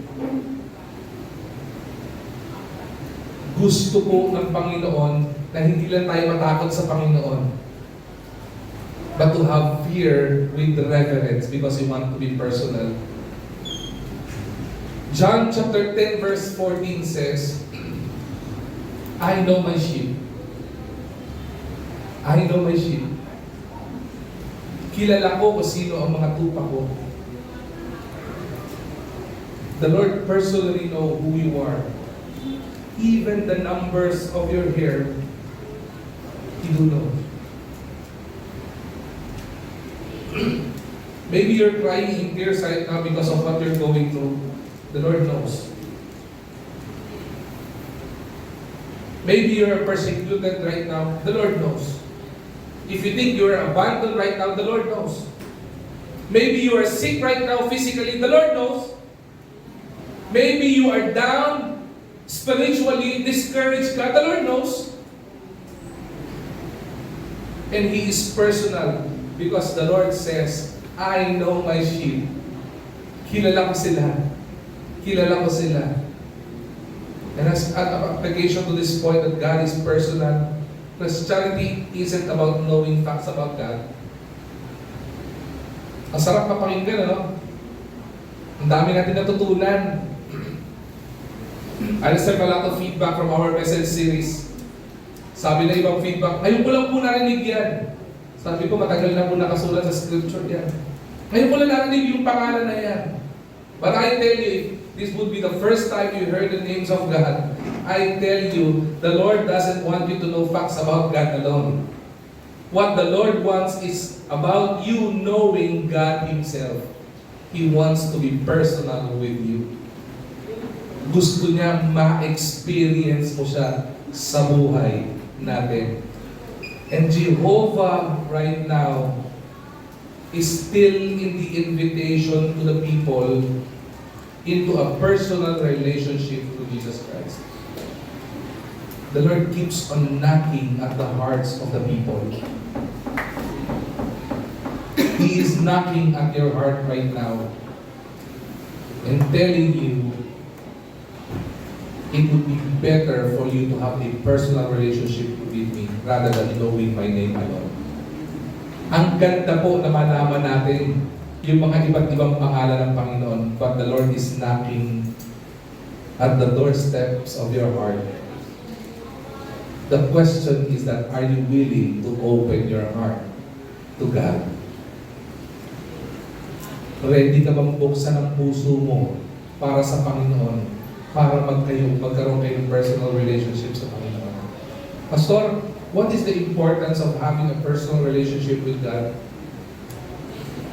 [SPEAKER 1] Gusto po ng Panginoon na hindi lang tayo matakot sa Panginoon, but to have fear with reverence because we want to be personal. John chapter 10 verse 14 says, I know my sheep. I know my sheep. Kilala ko kung sino ang mga tupa ko. The Lord personally know who you are. Even the numbers of your hair, He do know. Maybe you're crying in tears right now because of what you're going through. The Lord knows. Maybe you're persecuted right now. The Lord knows. If you think you're abandoned right now, the Lord knows. Maybe you are sick right now physically. The Lord knows. Maybe you are down spiritually, discouraged ka. The Lord knows. And He is personal because the Lord says, I know my sheep. Kilala ko sila. Kilala ko sila. And as an application to this point that God is personal, Christianity isn't about knowing facts about God. Ang sarap mapakinggan, ano? Ang dami natin natutunan. I received a lot of feedback from our message series. Sabi na ibang feedback, ngayon ko lang po narinig yan. Sabi ko, matagal na po nakasulat sa scripture yan. Ngayon ko lang narinig yung pangalan na yan. But I tell you, if this would be the first time you heard the names of God, I tell you, the Lord doesn't want you to know facts about God alone. What the Lord wants is about you knowing God Himself. He wants to be personal with you. Gusto niya ma-experience mo siya sa buhay natin. And Jehovah right now is still in the invitation to the people into a personal relationship with Jesus Christ. The Lord keeps on knocking at the hearts of the people. He is knocking at your heart right now and telling you it would be better for you to have a personal relationship with me rather than knowing my name alone. Ang ganda po na malaman natin yung mga iba't ibang pangalan ng Panginoon, but the Lord is knocking at the doorsteps of your heart. The question is that, are you willing to open your heart to God? Ready ka bang buksan ang puso mo para sa Panginoon, para magkaroon kayo ng personal relationship sa Panginoon? Pastor, what is the importance of having a personal relationship with God?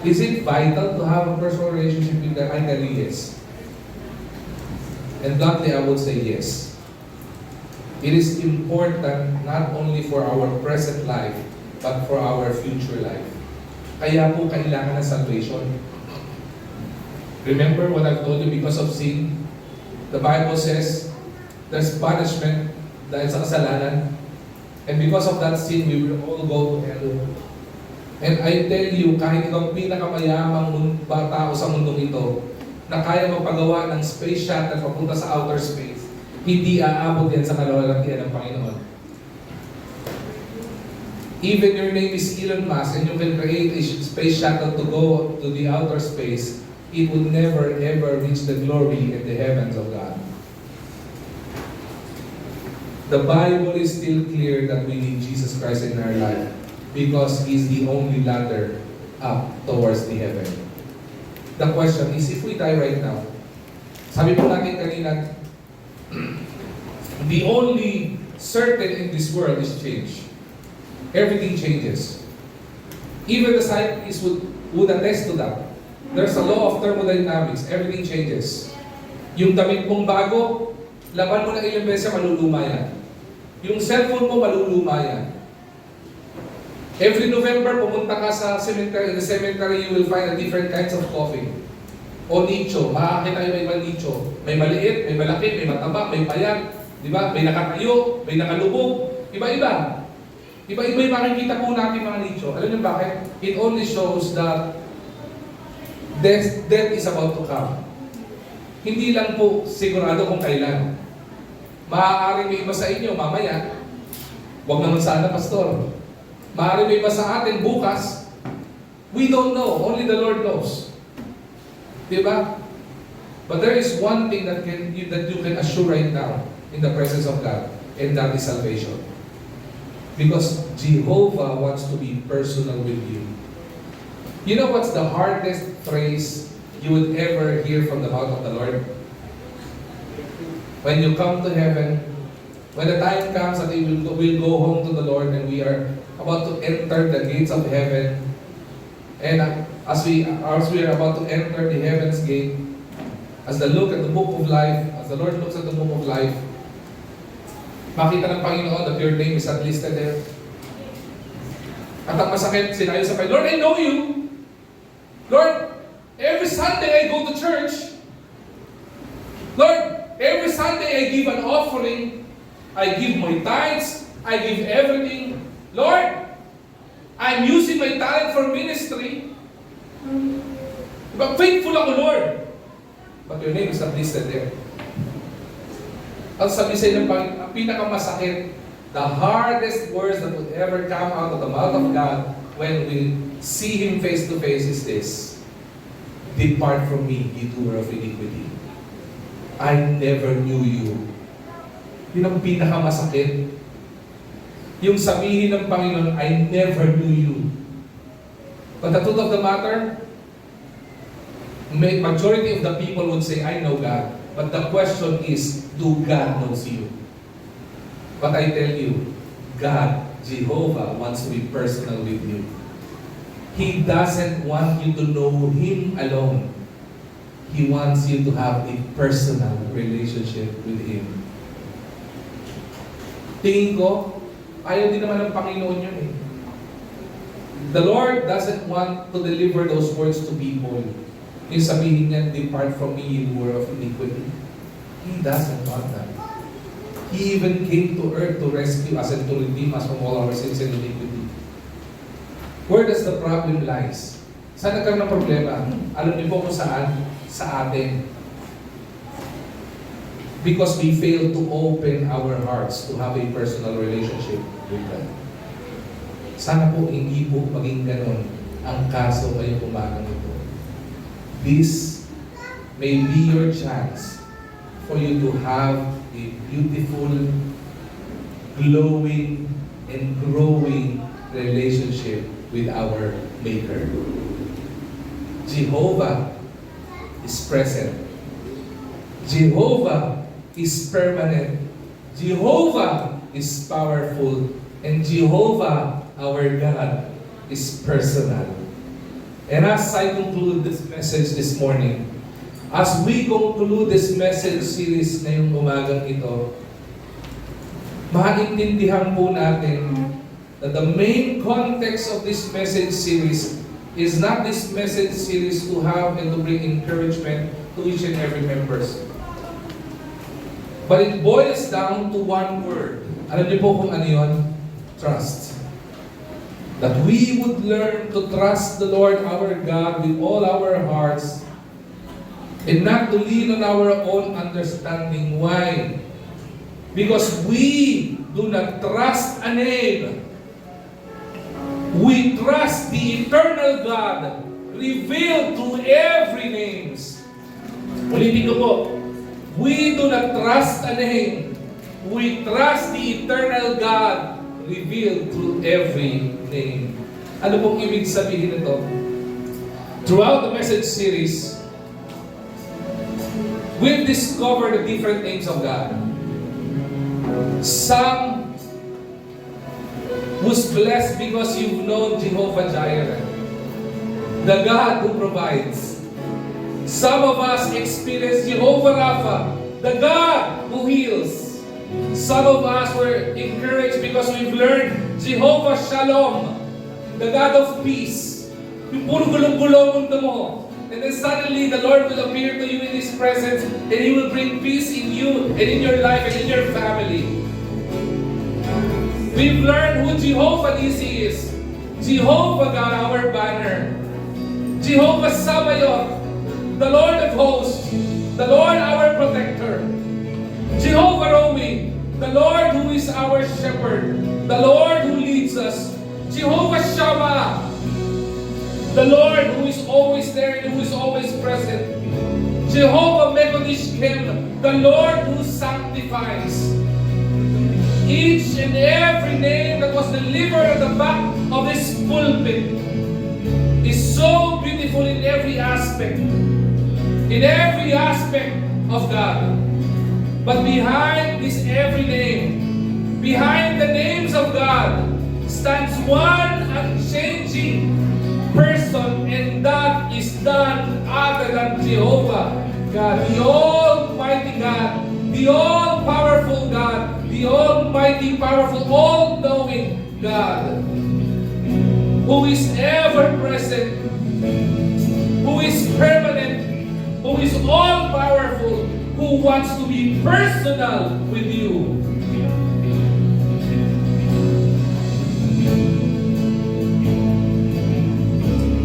[SPEAKER 1] Is it vital to have a personal relationship with God? I tell you yes. And bluntly, I would say yes. It is important not only for our present life, but for our future life. Kaya po kailangan ng salvation. Remember what I've told you, because of sin, the Bible says there's punishment dahil sa kasalanan. And because of that sin, we will all go to hell. And I tell you, kahit ikaw pinakamayamang tao sa mundong ito, na kaya magpagawa ng space shuttle papunta sa outer space, hindi aabot yan sa kalawalatian ng Panginoon. Even your name is Elon Musk and you can create a space shuttle to go to the outer space, it will never ever reach the glory in the heavens of God. The Bible is still clear that we need Jesus Christ in our life because He's the only ladder up towards the heaven. The question is, if we die right now, sabi po natin kanina, the only certain in this world is change. Everything changes. Even the scientists would attest to that. There's a law of thermodynamics. Everything changes. Yung damit mong bago, laban mo na ilang beses, maluluma yan. Yung cellphone mo, maluluma yan. Every November, pumunta ka sa cemetery. In the cemetery, you will find a different kinds of coffin. O nicho. Makakita tayo may ibang nicho. May maliit, may malaki, may mataba, may payat. Di ba? May nakatayo, may nakalubog. Iba-iba. Iba-iba yung makikita po natin mga nicho. Alam niyo bakit? It only shows that death is about to come. Hindi lang po sigurado kung kailan. Maaaring may iba sa inyo mamaya. Huwag naman sana, pastor. Maaaring may iba sa atin bukas. We don't know. Only the Lord knows. Diba? But there is one thing that you can assure right now in the presence of God, and that is salvation. Because Jehovah wants to be personal with you. You know what's the hardest phrase you would ever hear from the mouth of the Lord? When you come to heaven, when the time comes that we'll go home to the Lord and we are about to enter the gates of heaven, and as we are about to enter the heaven's gate, as the look at the book of life, as the Lord looks at the book of life, makita ng Panginoon that your name is not listed there. At ang masakit, sinayo sa Panginoon, Lord, I know you. Lord, every Sunday I go to church. Lord, every Sunday I give an offering. I give my tithes. I give everything. Lord, I'm using my talent for ministry. But faithful ako, Lord. But your name is not listed there. Ang sabi sa inyo, ang pinakamasakit, the hardest words that would ever come out of the mouth of God when we see Him face to face is this: depart from me, you doer of iniquity. I never knew you. Yun ang pinakamasakit. Yung sabihin ng Panginoon, I never knew you. But the truth of the matter, majority of the people would say, I know God. But the question is, do God knows you? But I tell you, God, Jehovah, wants to be personal with you. He doesn't want you to know Him alone. He wants you to have a personal relationship with Him. Tingin ko, ayaw din naman ng Panginoon yun eh. The Lord doesn't want to deliver those words to people. Yung sabihin niya, depart from me, you who are of iniquity. He doesn't want that. He even came to earth to rescue us and to redeem us from all our sins and iniquity. Where does the problem lies? Saan nagkaroon ng problema? Alam niyo po kung saan? Sa atin. Because we fail to open our hearts to have a personal relationship with God. Sana po hindi po maging ganon ang kaso ngayong umagang ito. This may be your chance for you to have a beautiful, glowing, and growing relationship with our Maker. Jehovah is present. Jehovah is permanent. Jehovah is powerful. And Jehovah, our God, is personal. And as I conclude this message this morning, as we conclude this message series ngayong umagang ito, maintindihan po natin that the main context of this message series is not this message series to have and to bring encouragement to each and every members. But it boils down to one word. Alam niyo po kung ano yun? Trust. That we would learn to trust the Lord our God with all our hearts and not to lean on our own understanding. Why? Because we do not trust a name. We trust the eternal God revealed through every names. Ulitin ko po. We do not trust a name. We trust the eternal God revealed through every name. Ano pong ibig sabihin nito? Throughout the message series, we've discovered the different names of God. Some was blessed because you've known Jehovah Jireh, the God who provides. Some of us experience Jehovah Rapha, the God who heals. Some of us were encouraged because we've learned Jehovah Shalom, the God of peace. Yung puro gulong-gulong mundo mo. And then suddenly the Lord will appear to you in His presence and He will bring peace in you and in your life and in your family. We've learned who Jehovah Nissi is. Jehovah God, our banner. Jehovah Sabaoth, the Lord of hosts, the Lord our protector. Jehovah Rohi, the Lord who is our shepherd, the Lord who leads us. Jehovah Shammah, the Lord who is always there and who is always present. Jehovah Mekodishkem, the Lord who sanctifies. Each and every name that was delivered at the back of this pulpit is so beautiful in every aspect of God. But behind this every name, behind the names of God, stands one unchanging person, and that is none other than Jehovah God, the Almighty God, the all-powerful God, the almighty, powerful, all-knowing God, who is ever-present, who is permanent, who is all-powerful, who wants to be personal with you.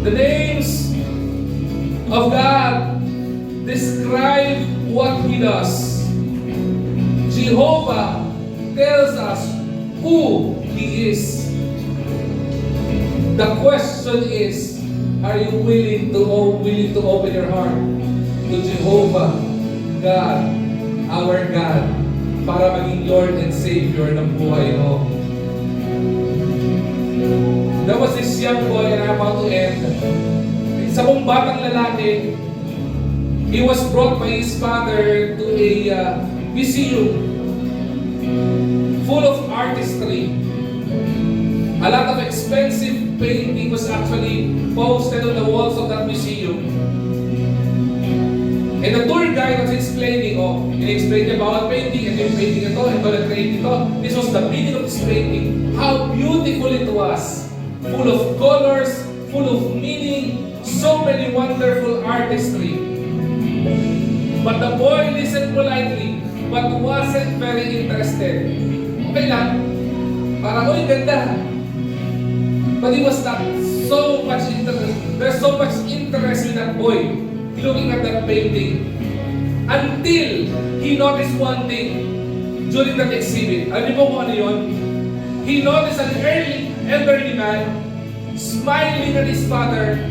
[SPEAKER 1] The names of God describe what He does. Jehovah tells us who He is. The question is, are you willing to open your heart to Jehovah God our God para maging Lord and Savior ng buhay mo. There was this young boy, and I'm about to end. Isa pong batang lalaki, he was brought by his father to a museum full of artistry. A lot of expensive painting was actually posted on the walls of that museum. And the tour guide was explaining, in-explain niya about painting, and yung painting ito, na-create ito. This was the meaning of this painting. How beautiful it was. Full of colors, full of meaning, so many wonderful artistry. But the boy listened politely, but wasn't very interested. Okay lang, parang, oy, ganda. But he was not so much interested. There's so much interest in that boy looking at that painting until he noticed one thing during that exhibit. Alam niyo po kung ano yun? He noticed an elderly man smiling at his father,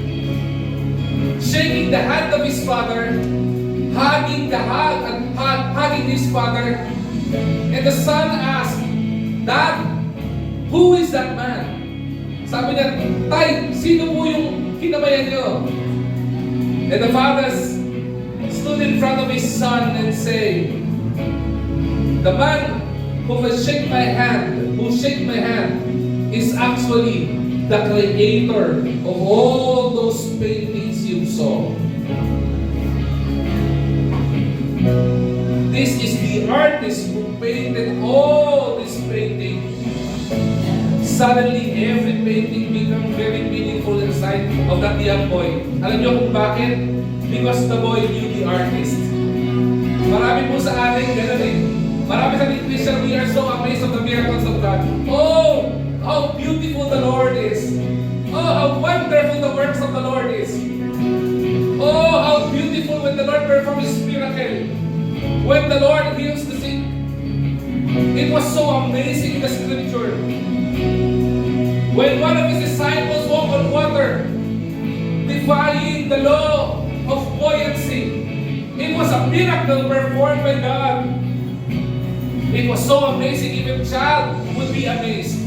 [SPEAKER 1] shaking the hand of his father, hugging his father. And the son asked, "Dad, who is that man?" Sabi niya, "Tay, sino po yung kinabayan niyo?" And the father stood in front of his son and said, "The man who shake my hand is actually the creator of all those paintings you saw. This is the artist who painted all these paintings." Suddenly, every painting became very meaningful in the sight of that young boy. Alam niyo kung bakit? Because the boy knew the artist. Marami po sa atin ganun eh. Marami sa ating Christian, we are so amazed of the miracles of God. Oh, how beautiful the Lord is. Oh, how wonderful the works of the Lord is. Oh, how beautiful when the Lord performs His miracle. When the Lord heals the sick. It was so amazing in the scripture. When one of His disciples walked on water, defying the law of buoyancy, it was a miracle performed by God. It was so amazing, even a child would be amazed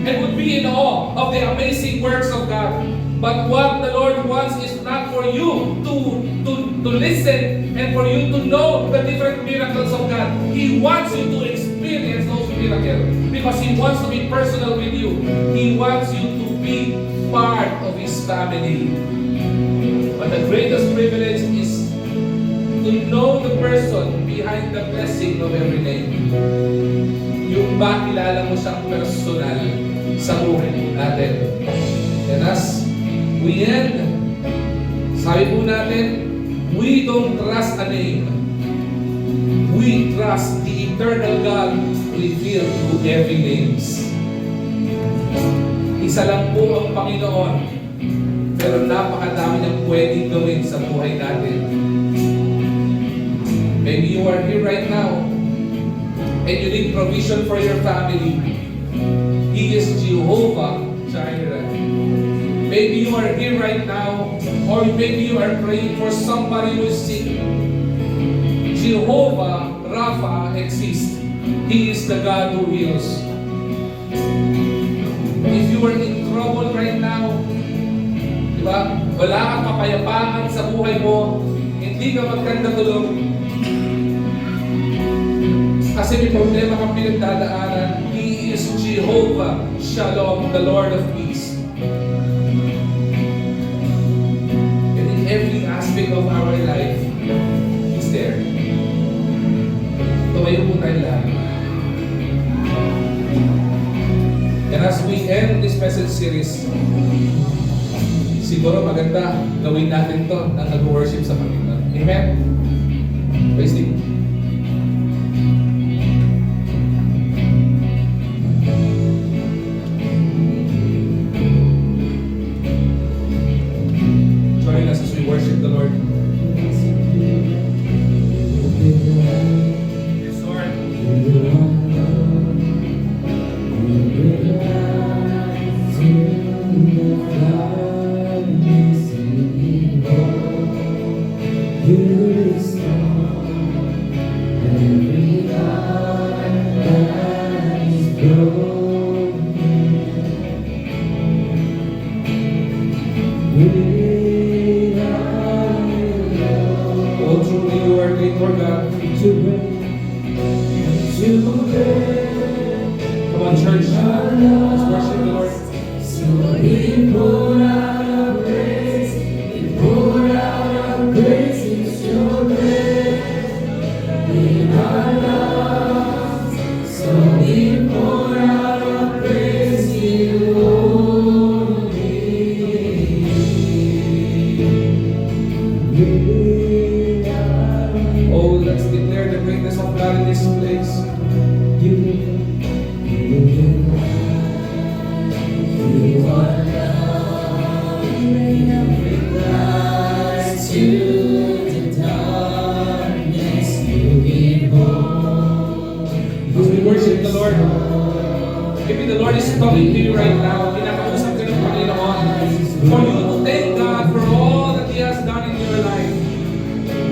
[SPEAKER 1] and would be in awe of the amazing works of God. But what the Lord wants is not for you to listen and for you to know the different miracles of God. He wants you to experience those miracles because He wants to be personal with you. He wants you to be part of His family. But the greatest privilege is to know the person behind the blessing of every name. Yung makilala mo siyang personal sa buhay natin. And as we end, sabi po natin, we don't trust a name. We trust the eternal God revealed to every names. Isa lang po ang Panginoon, pero napakadami niyang pwedeng gawin sa buhay natin. Maybe you are here right now and you need provision for your family. He is Jehovah Jireh. Maybe you are here right now, or maybe you are praying for somebody who is sick. Jehovah Rapha exists. He is the God who heals. If you are in trouble right now, di ba? Wala kang kapayapaan sa buhay mo, hindi ka magkandagulog, kasi may problema kang pinagdadaanan, He is Jehovah Shalom, the Lord of peace. And in every aspect of our life, He's there. Tumayo po tayo lahat. And as we end this message series, siguro maganda gawin natin to na nag-worship sa Panginoon. Amen? Praise Him. Join us as we worship the Lord. Yes, Lord.
[SPEAKER 3] You restore
[SPEAKER 1] Oh, let's declare the greatness of God in this place. As we worship the Lord, maybe the Lord is talking to you right now. Kinakausap ka ng Panginoon. For you to thank God for all that He has done in your life.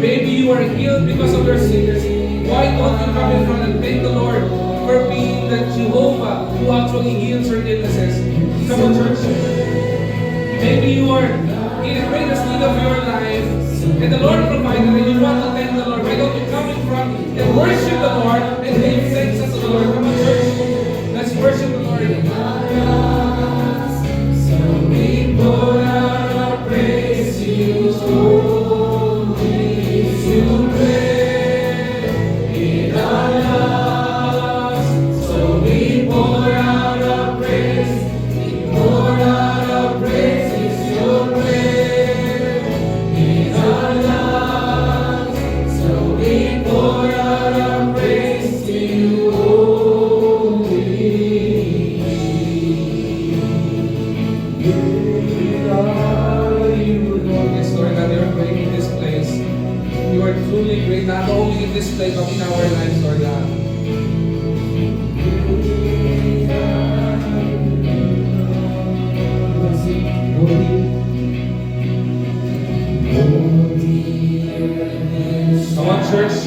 [SPEAKER 1] Maybe you are healed because of your sickness. Why don't you come in front and thank the Lord for being the Jehovah who actually heals your illnesses? Come on, church. Maybe you are in the greatest need of your life, and the Lord provided, and you want to thank the Lord. Why don't you come in front and worship the Lord and give thanks unto the Lord? Come on, church. Let's worship the Lord. So we pour out our praise to you, you reign in our lives. So we pour out our praise, we pour out our praises to your reign in our lives. So we pour out our praise to you only. Yes, Lord, that you are great in this place. You are truly great, not only in this place, but in our lives, Lord God. Come on, church.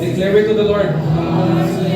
[SPEAKER 1] Declare it to the Lord. Come on, church.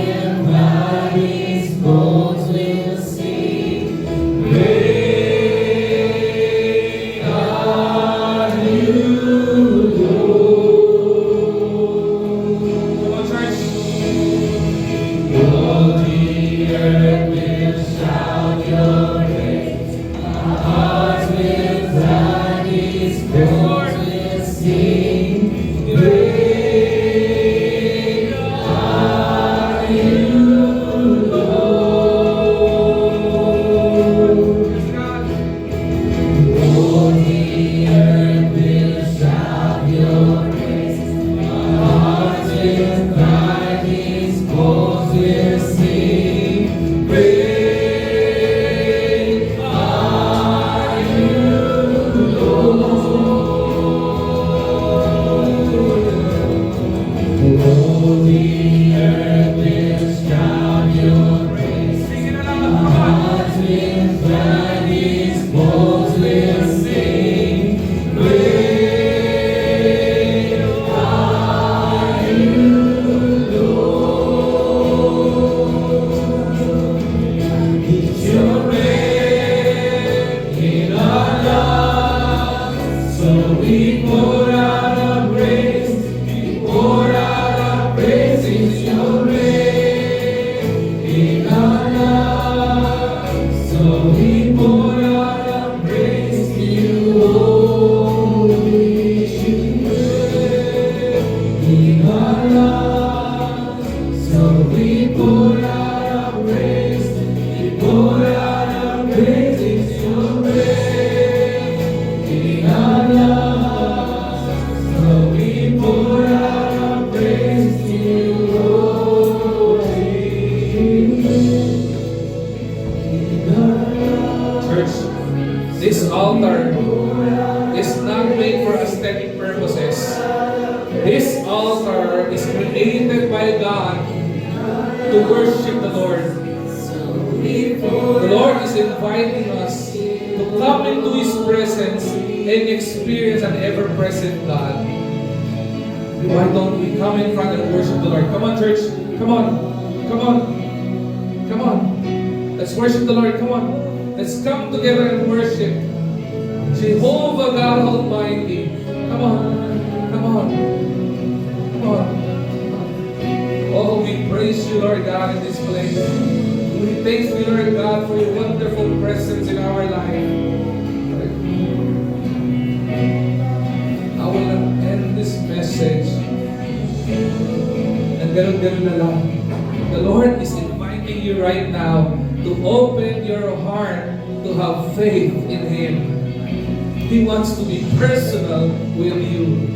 [SPEAKER 1] Yes, Lord. Yes, God. Sing it aloud. Come on. We pour out our praise, we pour out our praise in your name, in our lives. So we pour out our praise to you, only you reign in our lives. So we pour out our praise, we pour out our praise in your name, in our lives. So we pour out our praise to you, church. This altar is not made for aesthetic purposes. This altar is created by God to worship the Lord. The Lord is inviting us to come into His presence and experience an ever-present God. Why don't we come in front and worship the Lord? Come on, church. Come on. Come on. Come on. Let's worship the Lord. Come on. Let's come together and worship Jehovah God Almighty. Come on. Come on. Come on. Oh, we praise you, Lord God, in this place. We thank you, Lord God, for your wonderful presence in our life. I will not end this message. And ganun-ganun na lang. The Lord is inviting you right now to open your heart to have faith in Him. He wants to be personal with you.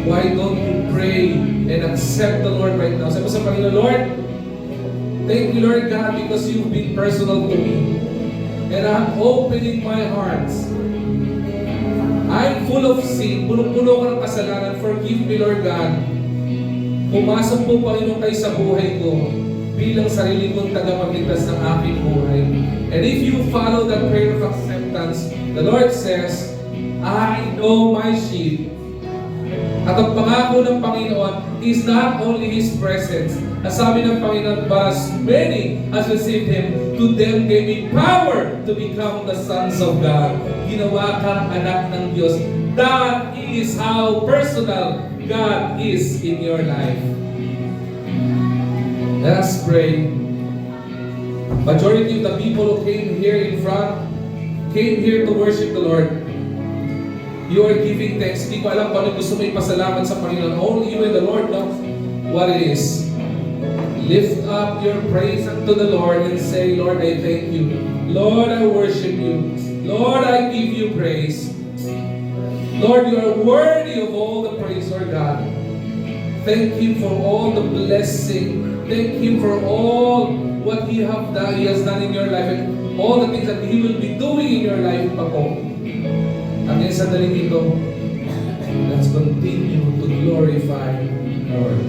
[SPEAKER 1] Why don't you pray and accept the Lord right now? Sabi mo sa Panginoon, Lord, thank you, Lord God, because you've been personal to me. And I'm opening my heart. I'm full of sin. Puno-puno ko ng kasalanan. Forgive me, Lord God. Pumasok po, Panginoon, kayo sa buhay ko bilang sarili kong tagapagligtas ng aking buhay. And if you follow that prayer of acceptance, the Lord says, I know my sheep. At ang pangako ng Panginoon is not only His presence. Ang sabi ng Panginoon, but as many as received Him, to them gave me power to become the sons of God. Ginawa kang anak ng Diyos. That is how personal God is in your life. Let us pray. Majority of the people who came here in front came here to worship the Lord. You are giving thanks. Hindi ko alam kung ano gusto mo ipasalamat sa Panginoon. Only you and the Lord know what it is. Lift up your praise unto the Lord and say, Lord, I thank you. Lord, I worship you. Lord, I give you praise. Lord, you are worthy of all the praise, Lord God. Thank Him for all the blessing. Thank Him for all what He has done in your life and all the things that He will be doing in your life pa po. At ngayon sa daling ito, let's continue to glorify the Lord.